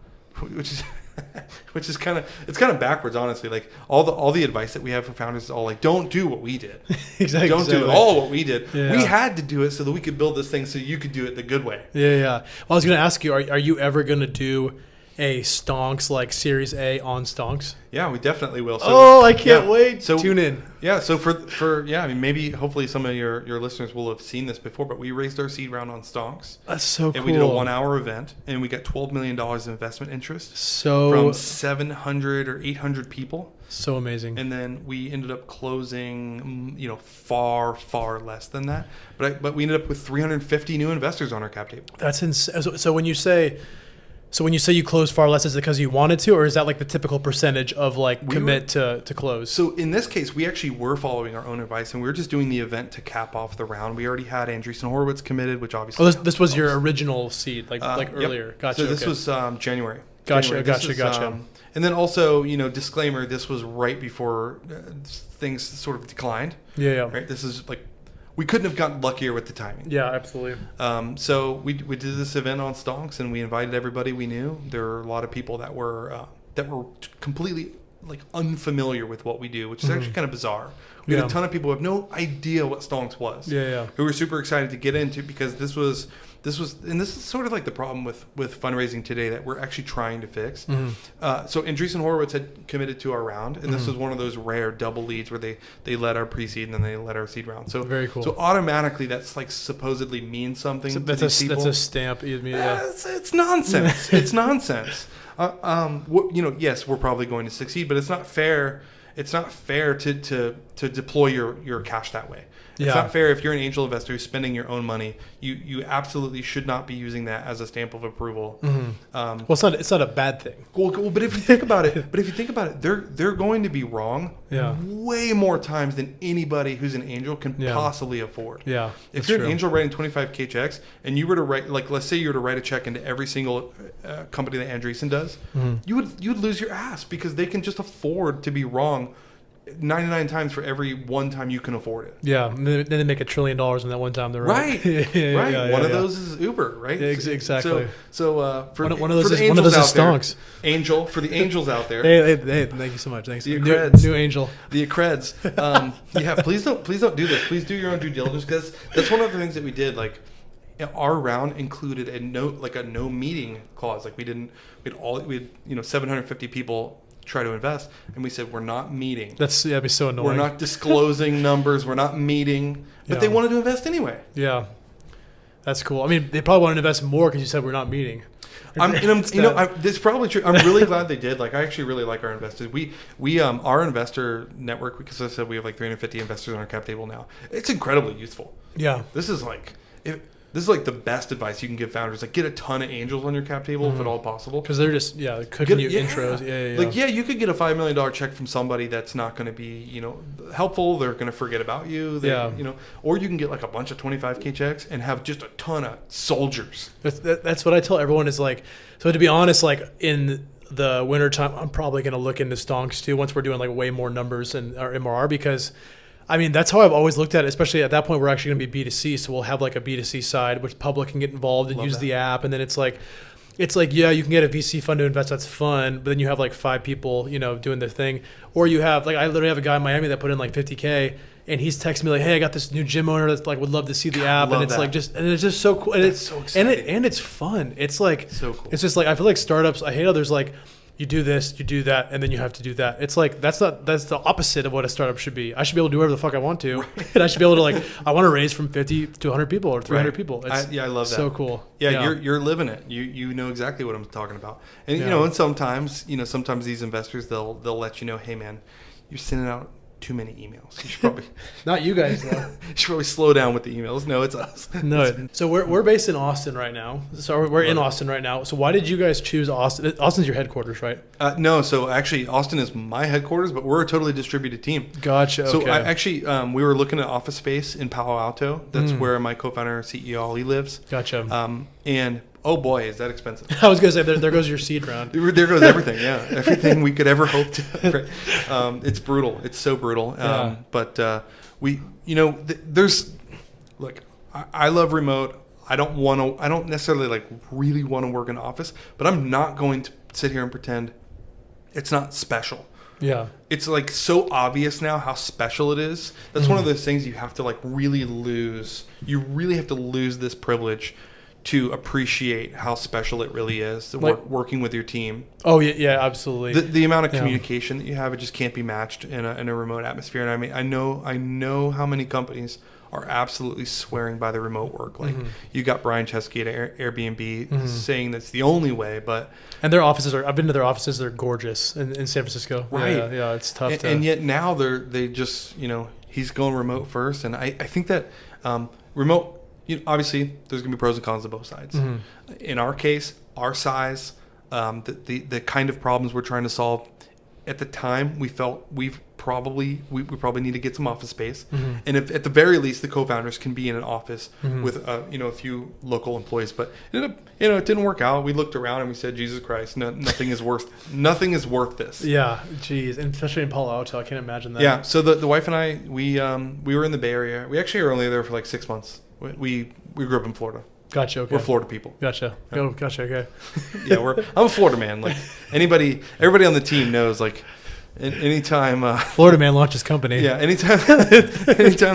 which is kind of backwards, honestly. Like all the advice that we have for founders is all like, don't do what we did. Exactly. Don't do all what we did. We had to do it so that we could build this thing so you could do it the good way. Well, I was going to ask you, are you ever going to do a Stonks like Series A on Stonks? Yeah, we definitely will. So, I can't wait. So tune in. Yeah, so for I mean, maybe hopefully some of your listeners will have seen this before, but we raised our seed round on Stonks. That's so cool. And we did a 1-hour event, and we got $12 million of investment interest from 700 or 800 people. So amazing. And then we ended up closing, you know, far less than that. But we ended up with 350 new investors on our cap table. That's insane. So when you say you close far less, is it because you wanted to, or is that like the typical percentage of like commit to close? So in this case, we actually were following our own advice, and we were just doing the event to cap off the round. We already had Andreessen Horowitz committed, which obviously... Oh, this was your original seed, like earlier. Yep. Gotcha. So this was January. Gotcha. And then also, you know, disclaimer, this was right before things sort of declined. Yeah. Right. This is like, we couldn't have gotten luckier with the timing. Yeah, absolutely. So we did this event on Stonks, and we invited everybody we knew. There were a lot of people that were completely like unfamiliar with what we do, which is actually kind of bizarre. We had a ton of people who have no idea what Stonks was. Who were super excited to get into, because this was, and this is sort of like the problem with fundraising today that we're actually trying to fix. So Andreessen Horowitz had committed to our round, and this was one of those rare double leads where they led our pre-seed and then they led our seed round. So very cool. So automatically that's like supposedly means something. So that's a stamp. It's nonsense. It's nonsense. You know, yes, we're probably going to succeed, but it's not fair it's not fair to deploy your cash that way. It's Yeah. not fair if you're an angel investor who's spending your own money. You absolutely should not be using that as a stamp of approval. Well, it's not a bad thing. Well, but if you think about it, they're going to be wrong Yeah. way more times than anybody who's an angel can Yeah. possibly afford. Yeah, If that's you're true. an angel writing 25K checks and you were to write, like, let's say you were to write a check into every single company that Andreessen does, you would lose your ass because they can just afford to be wrong 99 times for every one time you can afford it. Yeah, and then they make $1 trillion in that one time they're Right. right. Yeah, Right. yeah, One yeah, of yeah. those is Uber, right? Yeah, exactly. So for One of those for is the one of those angels is out there, Stonks. Angel, for the angels out there. Hey, thank you so much. Thanks. The accreds. New angel. The accreds. Yeah, please don't do this. Please do your own due diligence, because that's one of the things that we did. Like, our round included a no meeting clause. Like, we had 750 people try to invest, and we said we're not meeting. That'd be so annoying. We're not disclosing numbers. We're not meeting, but they wanted to invest anyway. Yeah, that's cool. I mean, they probably wanted to invest more because you said we're not meeting. This is probably true. I'm really glad they did. Like, I actually really like our investors. We our investor network, because I said we have like 350 investors on our cap table now. It's incredibly useful. Yeah. This is like the best advice you can give founders. Like, get a ton of angels on your cap table if at all possible. Because they're just cooking you intros. Yeah. Like, you could get a $5 million check from somebody that's not going to be helpful. They're going to forget about you. Or you can get like a bunch of 25K checks and have just a ton of soldiers. That's what I tell everyone is like. So to be honest, like in the wintertime, I'm probably going to look into Stonks too once we're doing like way more numbers and our MRR, because I mean, that's how I've always looked at it, especially at that point, we're actually going to be B2C. So we'll have like a B2C side, which public can get involved and use the app. And then it's like, yeah, you can get a VC fund to invest. That's fun. But then you have like 5 people, doing their thing. Or you have, like, I literally have a guy in Miami that put in like 50K, and he's texting me like, hey, I got this new gym owner that's like, would love to see the app. And it's like, and it's just so cool. And it's so exciting. And it's fun. It's like, so cool. It's just like, I feel like startups, I hate how there's like, you do this, you do that, and then you have to do that. It's like, that's the opposite of what a startup should be. I should be able to do whatever the fuck I want to. Right. And I should be able to, like, I want to raise from 50 to 100 people or 300 people. I love that. So cool. Yeah, you're living it. You know exactly what I'm talking about. And and sometimes these investors they'll let you know, hey man, you're sending out too many emails. You should probably not you guys though. You should probably slow down with the emails. No, it's us. No. So we're based in Austin right now. So we're in Austin right now. So why did you guys choose Austin? Austin's your headquarters, right? No. So actually, Austin is my headquarters, but we're a totally distributed team. Gotcha. So okay. We were looking at office space in Palo Alto. That's where my co-founder CEO Ali lives. Gotcha. And oh boy, is that expensive. I was gonna say there goes your seed round. There goes everything. Yeah, everything we could ever hope to. It's brutal. It's so brutal. But there's look. I love remote. I don't necessarily like really want to work in an office, but I'm not going to sit here and pretend it's not special. Yeah. It's like so obvious now how special it is. That's one of those things you have to like really lose. You really have to lose this privilege to appreciate how special it really is working with your team. Oh yeah, absolutely. The amount of communication that you have, it just can't be matched in a remote atmosphere. And I mean, I know how many companies are absolutely swearing by the remote work. Like you got Brian Chesky at Airbnb saying that's the only way, and their offices I've been to their offices. They're gorgeous in San Francisco. Right. Yeah, it's tough. And yet now they just he's going remote first, and I think that remote. Obviously, there's going to be pros and cons to both sides. In our case, our size, the kind of problems we're trying to solve, at the time, we felt we probably need to get some office space. And if at the very least the co-founders can be in an office with a few local employees. But it didn't work out. We looked around and we said, Jesus Christ, nothing is worth this. Yeah, geez, and especially in Palo Alto, I can't imagine that. Yeah. So the wife and I, we were in the Bay Area. We actually were only there for like 6 months. We grew up in Florida. Gotcha. Okay. We're Florida people. Gotcha. Yeah. Gotcha. Okay. Yeah, I'm a Florida man. Like everybody on the team knows. Like anytime Florida man launches company. Yeah. Anytime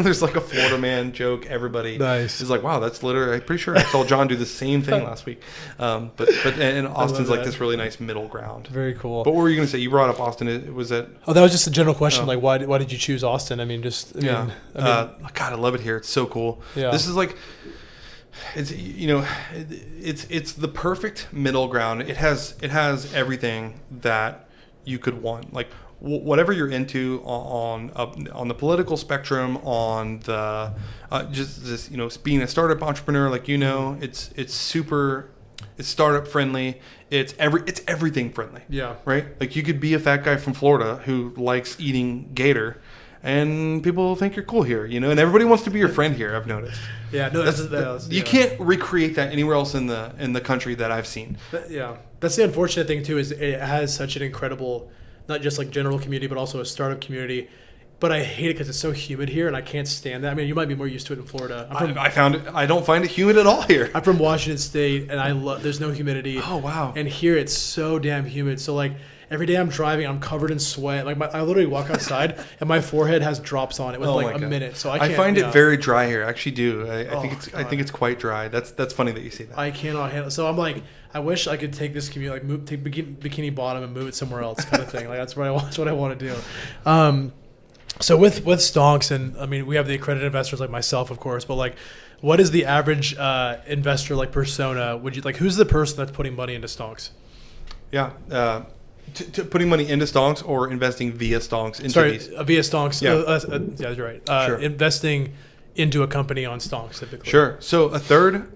there's like a Florida man joke, everybody is like, wow, that's literally. I'm pretty sure I saw John do the same thing last week. But Austin's like this really nice middle ground. Very cool. But what were you going to say? You brought up Austin. Was that? Oh, that was just a general question. Like, why did you choose Austin? I mean, God, I love it here. It's so cool. Yeah. This is like. It's the perfect middle ground. It has everything that you could want. Like whatever you're into on the political spectrum, on the just this, being a startup entrepreneur, like it's super, it's startup friendly. It's everything friendly. Yeah. Right. Like you could be a fat guy from Florida who likes eating gator, and people think you're cool here, and everybody wants to be your friend here. I've noticed. Yeah. No, you can't recreate that anywhere else in the country that I've seen. That's the unfortunate thing too, is it has such an incredible, not just like general community, but also a startup community. But I hate it because it's so humid here, and I can't stand that. I mean, you might be more used to it in Florida. I don't find it humid at all here. I'm from Washington State, and there's no humidity. Oh, wow. And here it's so damn humid. So like every day I'm driving, I'm covered in sweat. Like I literally walk outside, and my forehead has drops on it with a minute. So I find it very dry here. I actually do. I think it's quite dry. That's funny that you say that. I cannot handle it. So I'm like, I wish I could take this commute, like take Bikini Bottom and move it somewhere else, kind of thing. Like that's what I want to do. So with Stonks, and I mean, we have the accredited investors like myself, of course, but like, what is the average investor like persona? Would you like, who's the person that's putting money into Stonks? Yeah, putting money into Stonks or investing via Stonks into these. Via Stonks. Yeah, you're right. Sure. Investing into a company on Stonks typically. Sure. So a third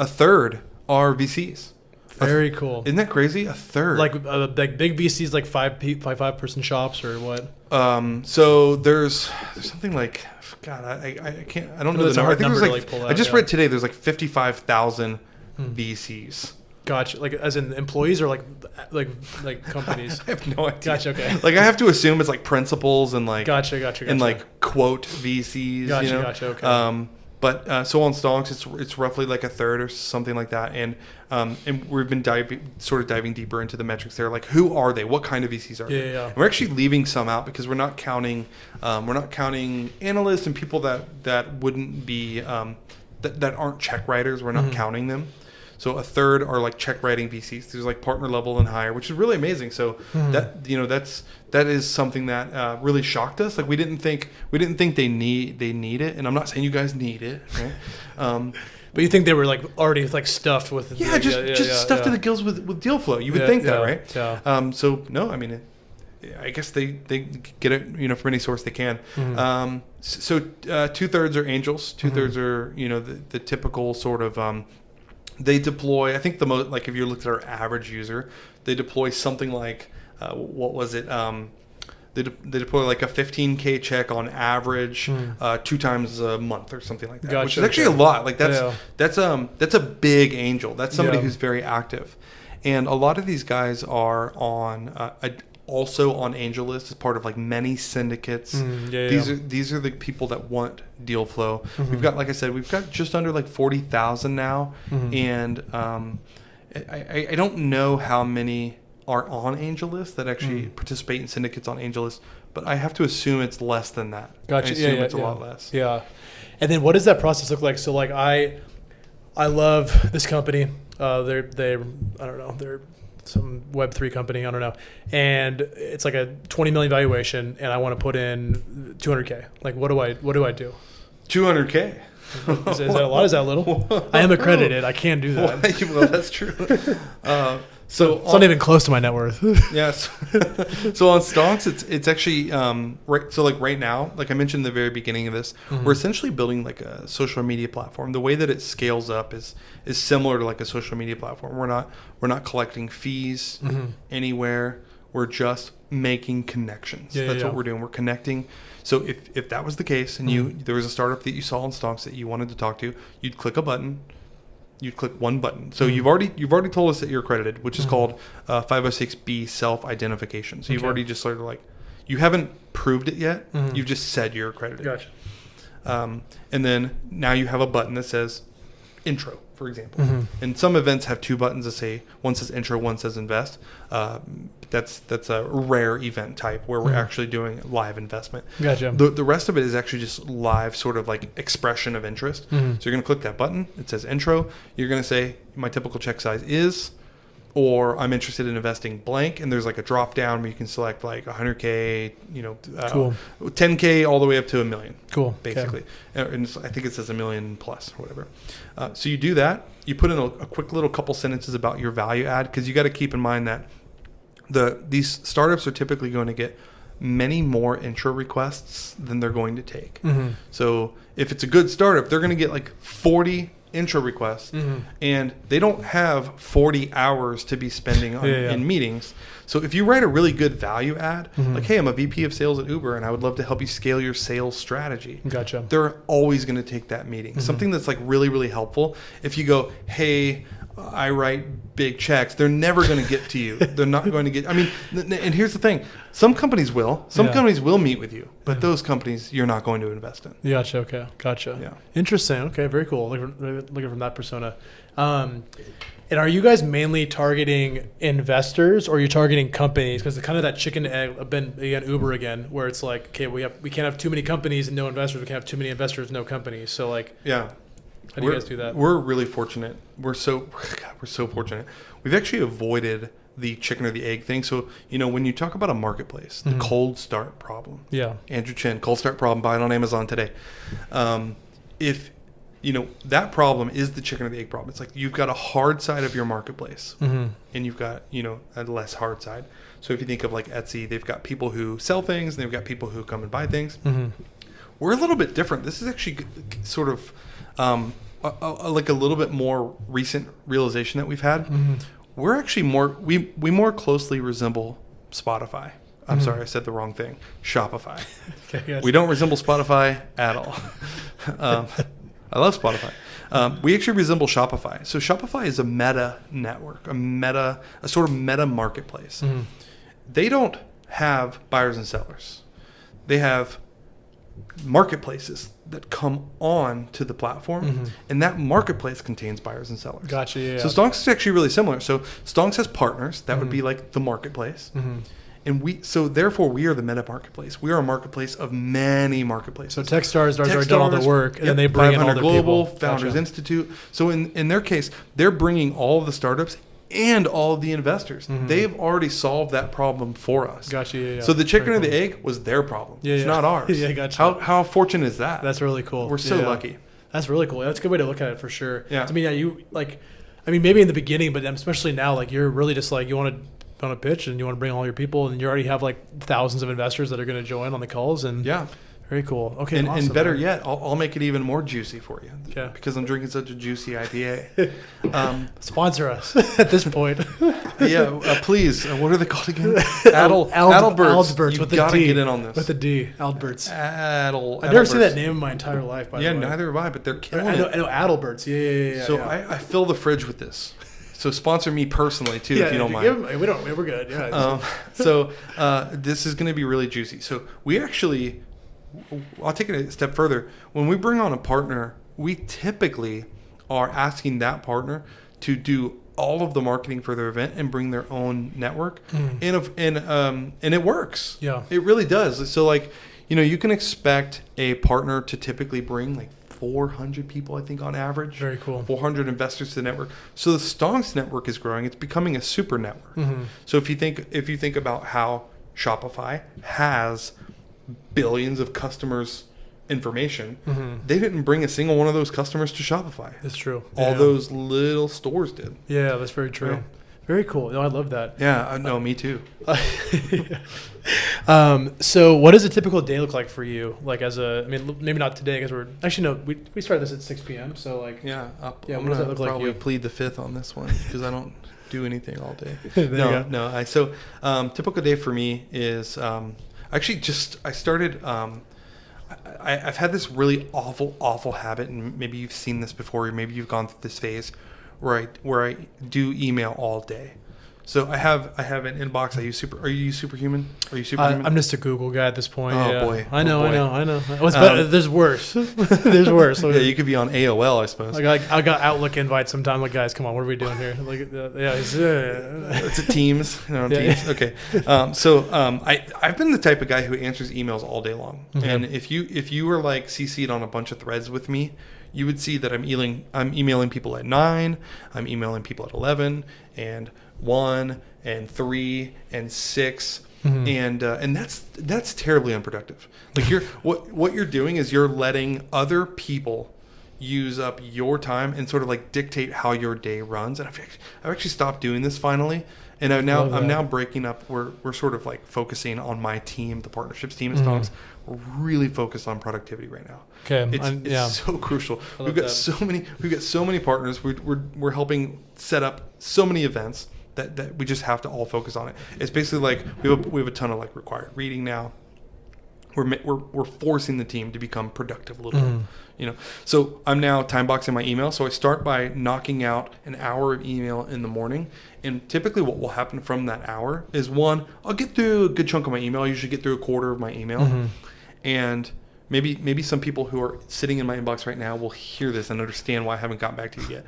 are VCs. Very cool. Isn't that crazy? A third. Like big VCs, like five person shops or what? So there's something like, God, I can't, I don't know the number. I think there's like, I just read today there's like 55,000 VCs. Gotcha. Like as in employees or like companies? I have no idea. Gotcha. Okay. Like I have to assume it's like principals and like gotcha. And like quote VCs. Gotcha. Okay. But so on Stonks, it's roughly like a third or something like that, and we've been diving deeper into the metrics there. Like, who are they? What kind of VCs are they? Yeah. And we're actually leaving some out because we're not counting analysts and people that wouldn't be that aren't check writers. We're not counting them. So a third are like check writing VCs. There's like partner level and higher, which is really amazing. So that is something that really shocked us. Like we didn't think they need it, and I'm not saying you guys need it, right? But you think they were like already like stuffed with just stuffed to the gills with deal flow. You would think that, right? Yeah. So no, I mean, I guess they get it from any source they can. So 2/3 are angels. 2/3 are the typical sort of. They deploy, I think the most, like if you looked at our average user, they deploy something like, what was it? They deploy like a 15K check on average 2 times a month or something like that, Gotcha, which is actually a lot. Like that's a big angel. That's somebody who's very active. And a lot of these guys are on also on angel list as part of like many syndicates. These are the people that want deal flow. We've got, like I said, we've got just under like 40,000 now, and I don't know how many are on angel list that actually participate in syndicates on angel list, but I have to assume it's less than that. Gotcha. I assume it's a lot less. Yeah. And then what does that process look like? So like I love this company. They I don't know, they're some Web3 company, I don't know, and it's like a 20 million valuation, and I want to put in 200K. Like, what do I do? 200K. Is that a lot? Is that little? I am accredited. I can do that. Well, that's true. So it's not even close to my net worth. Yes. So on Stonks, it's actually right. So like right now, like I mentioned in the very beginning of this, we're essentially building like a social media platform. The way that it scales up is similar to like a social media platform. We're not collecting fees anywhere. We're just making connections. That's what we're doing. We're connecting. So if that was the case, and there was a startup that you saw on Stonks that you wanted to talk to, you'd click a button. You'd click one button. So you've already told us that you're accredited, which is called 506B self-identification. So you've already just sort of like, you haven't proved it yet. You've just said you're accredited. Gotcha. And then now you have a button that says intro, for example. And some events have 2 buttons that say, one says intro, one says invest. That's a rare event type where we're actually doing live investment. Gotcha. The rest of it is actually just live sort of like expression of interest. So you're going to click that button. It says intro. You're going to say my typical check size is, or I'm interested in investing blank. And there's like a drop down where you can select like 100K, cool. 10K all the way up to $1 million. Cool. Basically. Okay. And I think it says $1 million plus or whatever. So you do that. You put in a quick little couple sentences about your value add, because you got to keep in mind that these startups are typically going to get many more intro requests than they're going to take. So if it's a good startup, they're going to get like 40 intro requests, and they don't have 40 hours to be spending on, in meetings. So if you write a really good value add, like, hey, I'm a VP of sales at Uber and I would love to help you scale your sales strategy. Gotcha. They're always going to take that meeting. Something that's like really, really helpful. If you go, hey, I write big checks, they're never going to get to you. They're not going to get, I mean, and here's the thing. Some companies will. Some companies will meet with you, but those companies you're not going to invest in. Gotcha. Okay. Gotcha. Yeah. Interesting. Okay. Very cool. Looking from that persona. And are you guys mainly targeting investors, or are you targeting companies? Because kind of that chicken and egg, again, Uber again, where it's like, okay, we can't have too many companies and no investors. We can't have too many investors, no companies. So like, yeah. How do you guys do that? We're really fortunate. We're so fortunate. We've actually avoided the chicken or the egg thing. So, when you talk about a marketplace, the cold start problem. Yeah. Andrew Chen, cold start problem, buy it on Amazon today. If that problem is the chicken or the egg problem. It's like you've got a hard side of your marketplace, and you've got, a less hard side. So if you think of like Etsy, they've got people who sell things, and they've got people who come and buy things. We're a little bit different. This is actually sort of like a little bit more recent realization that we've had. We're actually we more closely resemble Spotify. I'm sorry, I said the wrong thing. Shopify. Okay, yes. We don't resemble Spotify at all. I love Spotify. We actually resemble Shopify. So Shopify is a meta network, a sort of meta marketplace. They don't have buyers and sellers. They have marketplaces that come on to the platform, and that marketplace contains buyers and sellers. Gotcha. Yeah. So Stonks is actually really similar. So Stonks has partners. That would be like the marketplace. And therefore we are the meta marketplace. We are a marketplace of many marketplaces. So Techstars are doing all the work, and then they bring in all the Global, people. Founders Institute. So in their case, they're bringing all of the startups and all of the investors. They've already solved that problem for us. Gotcha. Yeah. So the chicken or the egg was their problem. It's not ours. Yeah, gotcha. How fortunate is that? That's really cool. We're so lucky. That's really cool. That's a good way to look at it for sure. Yeah. Maybe in the beginning, but especially now, like you're really just like you want to pitch and you want to bring all your people, and you already have like thousands of investors that are going to join on the calls. And very cool. Okay, and, awesome, and better yet, I'll make it even more juicy for you. Yeah. Because I'm drinking such a juicy IPA. Sponsor us at this point. Please. What are they called again? Adalberts. You've got to get in on this. With a D. Adalberts. I've never seen that name in my entire life. By the way. Neither have I. But they're killing it. I know Adalberts. Yeah. So I fill the fridge with this. So sponsor me personally too, if you don't mind. We're good. Yeah. This is going to be really juicy. So I'll take it a step further. When we bring on a partner, we typically are asking that partner to do all of the marketing for their event and bring their own network, and it works. Yeah, it really does. So you can expect a partner to typically bring like 400 people, I think, on average. Very cool. 400 investors to the network. So the Stonks network is growing. It's becoming a super network. So if you think about how Shopify has billions of customers' information, they didn't bring a single one of those customers to Shopify. That's true. All those little stores did. Yeah, that's very true. Yeah. Very cool. No, I love that. Yeah, no, me too. So what does a typical day look like for you? Like maybe not today because we started this at 6 p.m. So I'm going to probably plead the fifth on this one because I don't do anything all day. Typical day for me is I started. I've had this really awful habit, and maybe you've seen this before, or maybe you've gone through this phase where I do email all day. So I have an inbox. Are you use Superhuman? Are you Superhuman? I'm just a Google guy at this point. Oh boy, I know. There's worse. There's worse. Yeah, you could be on AOL, I suppose. I got Outlook invites sometimes. Like, guys, come on, what are we doing here? It's a Teams. Teams. Okay. I've been the type of guy who answers emails all day long. And if you were like CC'd on a bunch of threads with me, you would see that I'm emailing people at 9, I'm emailing people at 11, and 1, and 3, and 6, and that's terribly unproductive. Like what you're doing is you're letting other people use up your time and sort of like dictate how your day runs. And I've actually stopped doing this finally, And I'm now breaking up. We're sort of like focusing on my team, the partnerships team at Stonks. We're really focused on productivity right now. Okay, it's so crucial. We've got so many partners. We're helping set up so many events that we just have to all focus on it. It's basically like we have a ton of like required reading now. We're forcing the team to become productive a little bit, you know. So I'm now time boxing my email. So I start by knocking out an hour of email in the morning, and typically what will happen from that hour is I'll get through a good chunk of my email. I usually get through a quarter of my email, and maybe some people who are sitting in my inbox right now will hear this and understand why I haven't gotten back to you yet.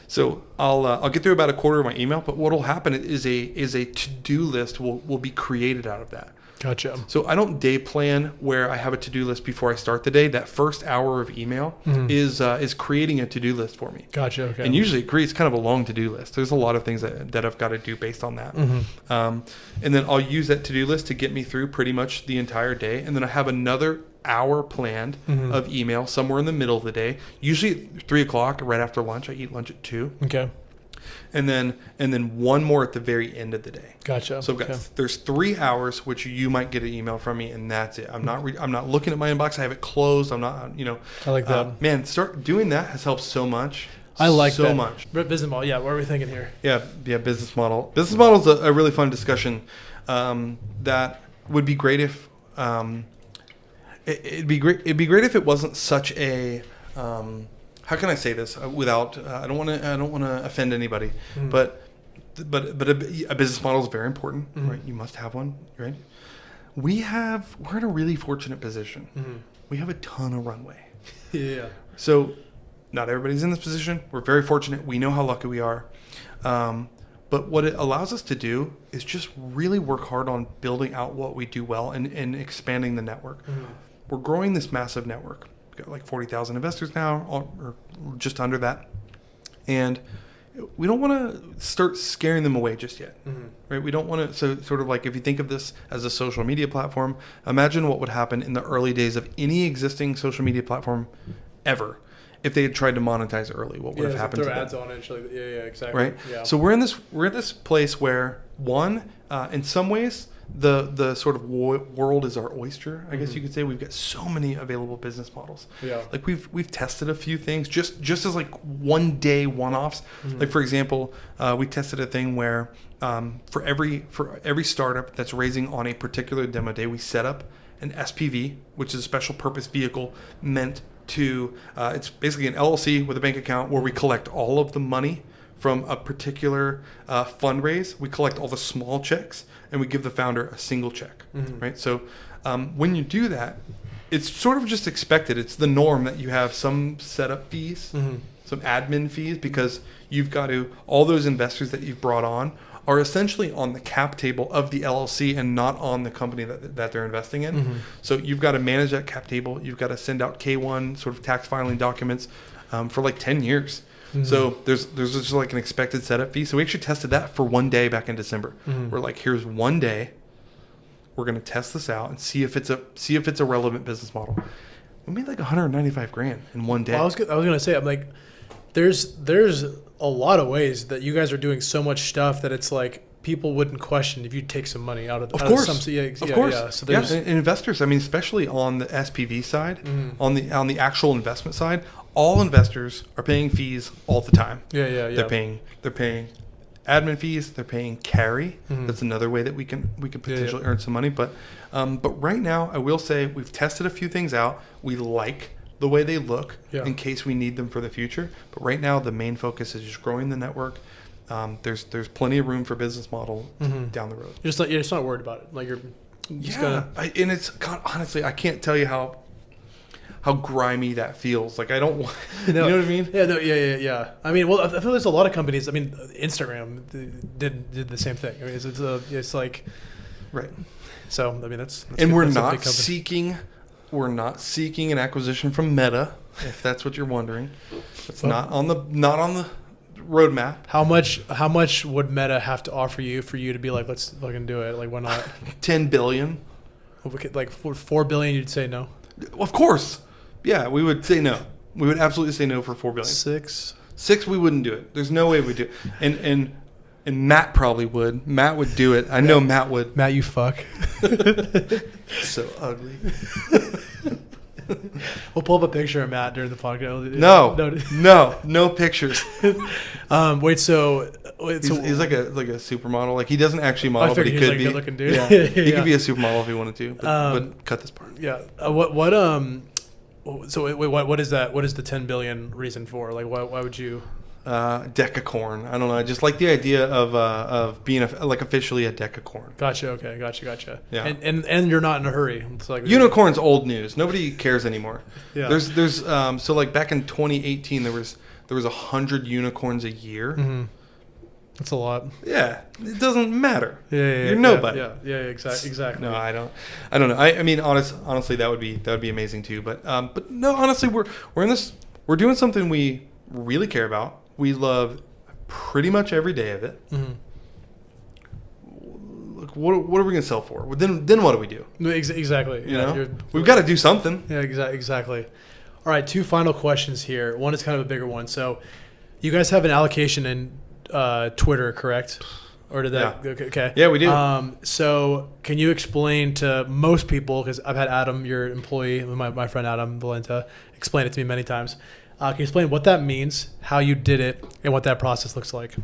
So I'll get through about a quarter of my email, but what will happen is a to-do list will be created out of that. Gotcha. So I don't day plan where I have a to-do list before I start the day. That first hour of email is creating a to-do list for me. Gotcha. Okay. And usually it creates kind of a long to-do list. There's a lot of things that I've got to do based on that. And then I'll use that to-do list to get me through pretty much the entire day. And then I have another hour planned of email somewhere in the middle of the day. Usually at 3:00, right after lunch. I eat lunch at 2. Okay. And then one more at the very end of the day. Gotcha. So there's 3 hours which you might get an email from me, and that's it. I'm not looking at my inbox. I have it closed. I'm not, you know. I like that. Man, start doing that has helped so much. I like so that. much. Business model. Yeah. What are we thinking here? Yeah. Business model. Business model is a really fun discussion. That would be great if it'd be great if it wasn't such a. How can I say this without? I don't want to offend anybody, but a business model is very important, right? You must have one, right? We're in a really fortunate position. We have a ton of runway. Yeah. So, not everybody's in this position. We're very fortunate. We know how lucky we are. But what it allows us to do is just really work hard on building out what we do well and expanding the network. We're growing this massive network. Got like 40,000 investors now, or just under that, and we don't want to start scaring them away just yet, right? We don't want to. So sort of like if you think of this as a social media platform, imagine what would happen in the early days of any existing social media platform ever if they had tried to monetize early. What would have happened to them? Throw ads on it. Yeah, exactly. Right. Yeah. So we're in this place where in some ways. The sort of world is our oyster, I guess you could say. We've got so many available business models. Yeah. Like we've tested a few things just as like one day one-offs. Like for example, we tested a thing where for every startup that's raising on a particular demo day, we set up an SPV, which is a special purpose vehicle meant to it's basically an LLC with a bank account where we collect all of the money from a particular fundraise. We collect all the small checks and we give the founder a single check, right? So when you do that, it's sort of just expected. It's the norm that you have some setup fees, some admin fees, because you've got to, all those investors that you've brought on are essentially on the cap table of the LLC and not on the company that they're investing in. So you've got to manage that cap table. You've got to send out K1 sort of tax filing documents for like 10 years. So there's just like an expected setup fee. So we actually tested that for one day back in December. We're like, here's one day. We're going to test this out and see if it's a relevant business model. We made like $195,000 in one day. Well, I was going to say, I'm like, there's a lot of ways that you guys are doing so much stuff that it's like people wouldn't question if you take some money out of Of course. Yeah. So there's and investors, I mean, especially on the SPV side, on the actual investment side, all investors are paying fees all the time. Yeah. They're paying admin fees. They're paying carry. That's another way that we can potentially earn some money. But right now, I will say we've tested a few things out. We like the way they look in case we need them for the future. But right now, the main focus is just growing the network. There's plenty of room for business model down the road. You're just not worried about it. Like you're just gonna. And it's honestly, I can't tell you how grimy that feels. Like I don't want, you know what I mean? Yeah. I mean, well, I feel there's a lot of companies. I mean, Instagram did the same thing. I mean, it's like, right. So I mean, that's and we're not seeking an acquisition from Meta, if that's what you're wondering. It's not on the roadmap. How much would Meta have to offer you for you to be like, let's fucking do it? Like, why not? $10 billion. Like for $4 billion, you'd say no. Of course. Yeah, we would say no. We would absolutely say no for $4 billion. Six, we wouldn't do it. There's no way we'd do it. And And Matt probably would. Matt would do it. I know Matt would. Matt, you fuck. So ugly. We'll pull up a picture of Matt during the podcast. No pictures. He's like a supermodel. Like he doesn't actually model, but he could be. Good-looking dude. Yeah. He could be a supermodel if he wanted to. But cut this part. Yeah. So what is that? What is the 10 billion reason for? Like, why would you? Decacorn. I don't know. I just like the idea of being officially a decacorn. Gotcha. Okay. Gotcha. Yeah. And you're not in a hurry. It's like unicorn's old news. Nobody cares anymore. Yeah. There's so like back in 2018 there was 100 unicorns a year. Mm-hmm. That's a lot. Yeah. It doesn't matter. Yeah. You're nobody. Yeah. Exactly. No, I don't know. I mean, honestly, that would be amazing too. But no, honestly, we're in this. We're doing something we really care about. We love pretty much every day of it. Mm-hmm. Look, what are we going to sell for? Then what do we do? Exactly. You know, we've got to do something. Yeah, exactly. All right, 2 final questions here. One is kind of a bigger one. So, you guys have an allocation in Twitter, correct? Or did that? Yeah. Okay. Yeah, we do. So, can you explain to most people, because I've had Adam, your employee, my friend Adam Valenta, explain it to me many times. Can you explain what that means, how you did it, and what that process looks like?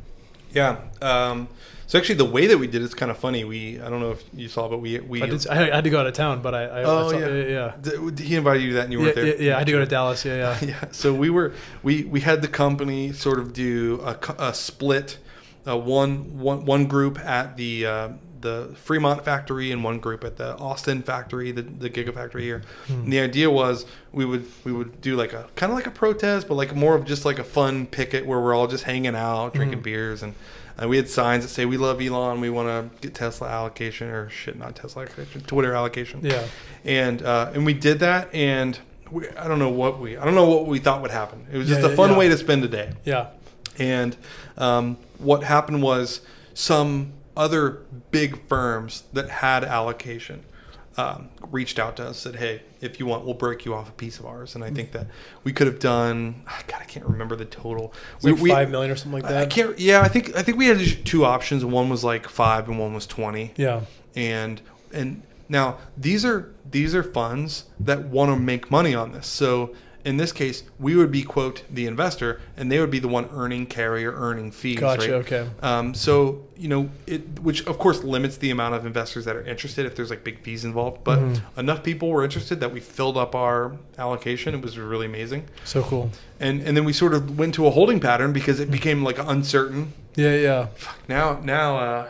Yeah. So actually, the way that we did it's kind of funny. I don't know if you saw, but we I had to go out of town, but I saw, yeah. He invited you to that, and you weren't there. Yeah, I had to go to Dallas. Yeah. Yeah. So we had the company sort of do a split, one group at the Fremont factory and one group at the Austin factory, the Gigafactory here. And the idea was we would do like a kind of like a protest, but like more of just like a fun picket where we're all just hanging out, drinking beers, and we had signs that say we love Elon, we want to get Tesla allocation not Tesla allocation, Twitter allocation. Yeah. And we did that, and I don't know what we thought would happen. It was just a fun way to spend a day. Yeah. And what happened was some other big firms that had allocation reached out to us, said, hey, if you want, we'll break you off a piece of ours. And I think that we could have done, I can't remember the total. Like 5 million or something like that? I think we had 2 options. One was like 5 and one was 20. Yeah. And now these are funds that want to make money on this. So in this case, we would be, quote, the investor, and they would be the one earning fees. Gotcha, right? Okay. So, which of course limits the amount of investors that are interested if there's like big fees involved. But enough people were interested that we filled up our allocation. It was really amazing. So cool. And then we sort of went to a holding pattern because it became like uncertain. Yeah. Now,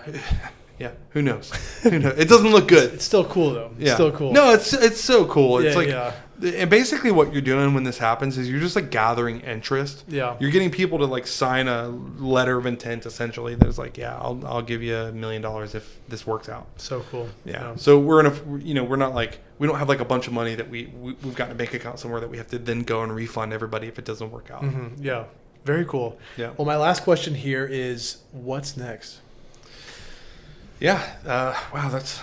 yeah, who knows? It doesn't look good. It's still cool though. Yeah. Still cool. No, it's so cool. It's Yeah. And basically what you're doing when this happens is you're just like gathering interest. Yeah. You're getting people to like sign a letter of intent essentially. There's like, yeah, I'll give you $1 million if this works out. So cool. Yeah. So we're not like, we don't have like a bunch of money that we've got in a bank account somewhere that we have to then go and refund everybody if it doesn't work out. Mm-hmm. Yeah. Very cool. Yeah. Well, my last question here is, what's next? Yeah. Wow. That's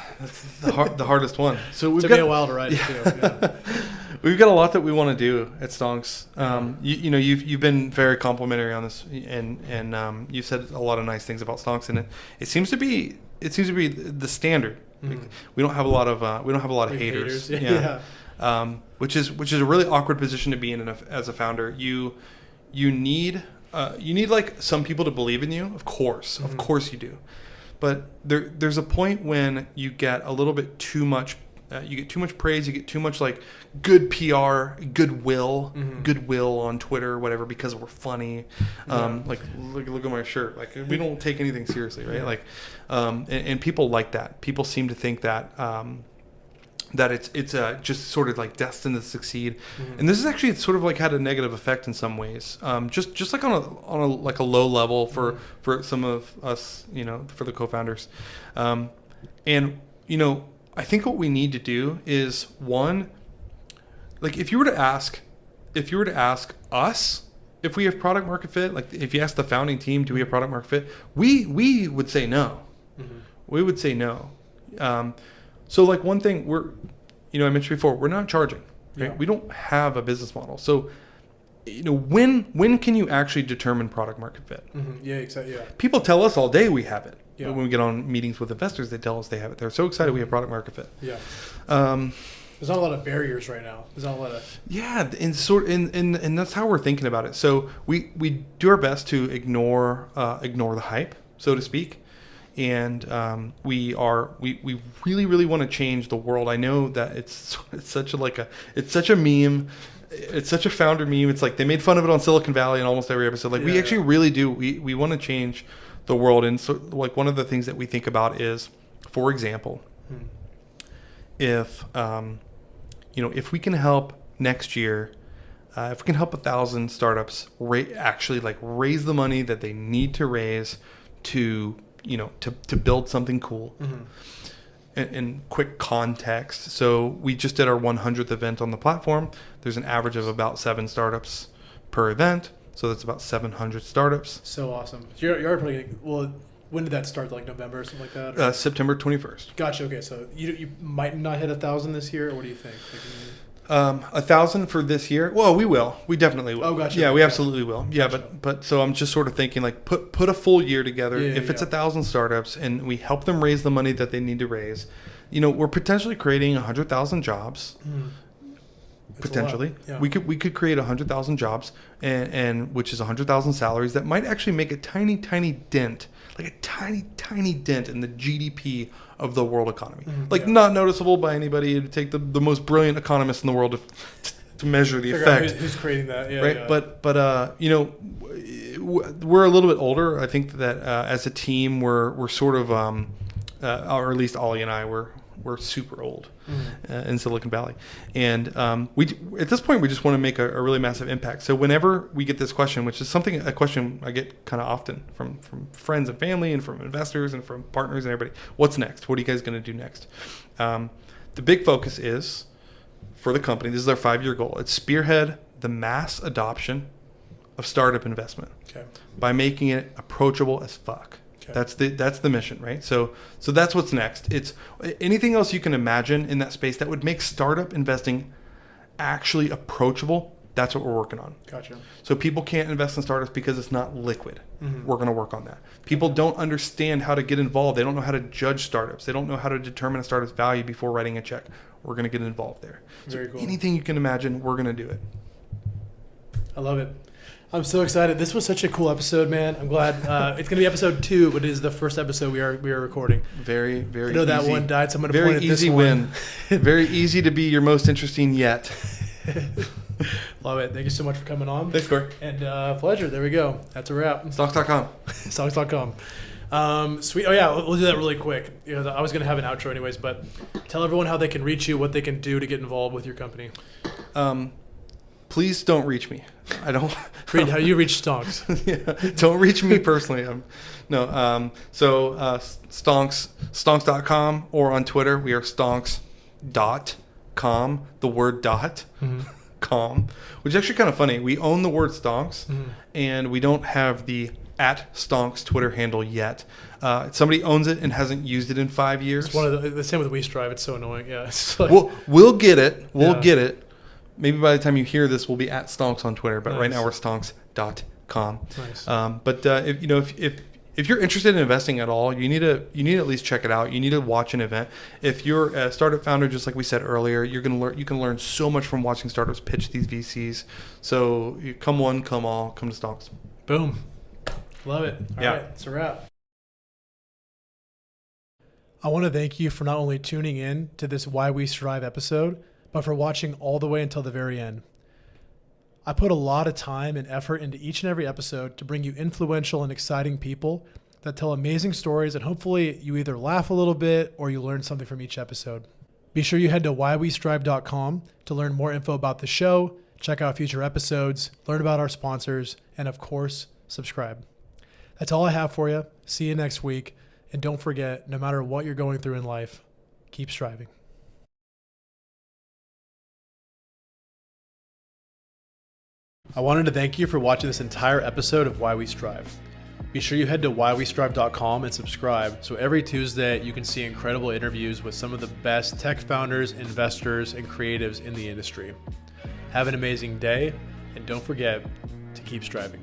the hardest one. So Took me a while to write it too. Yeah. We've got a lot that we want to do at Stonks. You've been very complimentary on this, and you've said a lot of nice things about Stonks, and it seems to be the standard. Mm-hmm. We don't have a lot of haters. Yeah. Which is a really awkward position to be in as a founder. You need like some people to believe in you. Of course you do. But there's a point when you get a little bit too much. You get too much praise. You get too much like good PR, goodwill on Twitter or whatever because we're funny. Like look at my shirt. Like we don't take anything seriously, right? Like, and people like that. People seem to think that that it's just sort of like destined to succeed. And this is actually sort of like had a negative effect in some ways. Just like on a like a low level for some of us, for the co-founders. And I think what we need to do is one, like if you were to ask us if we have product market fit, like if you ask the founding team, do we have product market fit? We would say no. We would say no. So like one thing I mentioned before, we're not charging. Right? Yeah. We don't have a business model. So when can you actually determine product market fit? Mm-hmm. Yeah, exactly. Yeah. People tell us all day we have it. Yeah. When we get on meetings with investors, they tell us they have it. They're so excited we have product market fit. Yeah. There's not a lot of barriers right now. There's not a lot of. Yeah, and that's how we're thinking about it. So we do our best to ignore the hype, so to speak. And we really want to change the world. I know that it's such a meme. It's such a founder meme. It's like they made fun of it on Silicon Valley in almost every episode. Like we actually really do. We want to change the world. And so like one of the things that we think about is, for example, if we can help next year, if we can help 1,000 startups actually like raise the money that they need to raise to build something cool. Mm-hmm. In quick context, so we just did our 100th event on the platform. There's an average of about 7 startups per event, so that's about 700 startups. So awesome. So you're probably when did that start? Like November or something like that? Or? September 21st. Gotcha. Okay, so you might not hit 1,000 this year, or what do you think? 1,000 for this year. Well, we will. We definitely will. Oh, gotcha. Yeah, we absolutely will. Yeah, gotcha. but so I'm just sort of thinking like put a full year together. If it's 1,000 startups and we help them raise the money that they need to raise, we're potentially creating 100,000 jobs. Potentially, yeah. we could create 100,000 jobs, and which is 100,000 salaries that might actually make a tiny dent, like a tiny dent in the GDP of the world economy. Not noticeable by anybody. It'd take the most brilliant economist in the world to measure the effect. Who's creating that? Yeah, right. Yeah. But we're a little bit older. I think that as a team, we're sort of, or at least Ollie and I we're super old in Silicon Valley, and at this point we just want to make a really massive impact. So whenever we get this question, which is a question I get kind of often from friends and family and from investors and from partners and everybody, what's next? What are you guys going to do next? The big focus is for the company. This is our 5-year goal. It's spearhead the mass adoption of startup investment by making it approachable as fuck. That's the mission, right? So that's what's next. It's anything else you can imagine in that space that would make startup investing actually approachable. That's what we're working on. Gotcha. So people can't invest in startups because it's not liquid. We're going to work on that. People don't understand how to get involved. They don't know how to judge startups. They don't know how to determine a startup's value before writing a check. We're going to get involved there. Very cool. Anything you can imagine, we're going to do it. I love it. I'm so excited. This was such a cool episode, man. I'm glad. It's going to be episode 2, but it is the first episode we are recording. Very, very easy. I know that one died, so I'm going to point at this one. Very easy to be your most interesting yet. Love it. Thank you so much for coming on. Thanks, Corey. And pleasure. There we go. That's a wrap. Stonks.com. Stonks.com. Sweet. Oh, yeah. We'll do that really quick. I was going to have an outro anyways, but tell everyone how they can reach you, what they can do to get involved with your company. Please don't reach me. I don't. How you reach Stonks? Yeah, don't reach me personally. Stonks.com or on Twitter we are stonks.com. The word dot com, which is actually kind of funny. We own the word Stonks, and we don't have the @Stonks Twitter handle yet. Somebody owns it and hasn't used it in 5 years. It's one of the same with WeStrive. It's so annoying. Yeah. It's like, we'll get it. We'll get it. Maybe by the time you hear this, we'll be @Stonks on Twitter, but right now we're stonks.com. Nice. But if you're interested in investing at all, you need to at least check it out. You need to watch an event. If you're a startup founder, just like we said earlier, you can learn so much from watching startups pitch these VCs. So come one, come all, come to Stonks. Boom. Love it. All right, it's a wrap. I want to thank you for not only tuning in to this Why We Strive episode, but for watching all the way until the very end. I put a lot of time and effort into each and every episode to bring you influential and exciting people that tell amazing stories, and hopefully you either laugh a little bit or you learn something from each episode. Be sure you head to whywestrive.com to learn more info about the show, check out future episodes, learn about our sponsors, and of course, subscribe. That's all I have for you. See you next week. And don't forget, no matter what you're going through in life, keep striving. I wanted to thank you for watching this entire episode of Why We Strive. Be sure you head to whywestrive.com and subscribe so every Tuesday you can see incredible interviews with some of the best tech founders, investors, and creatives in the industry. Have an amazing day, And don't forget to keep striving.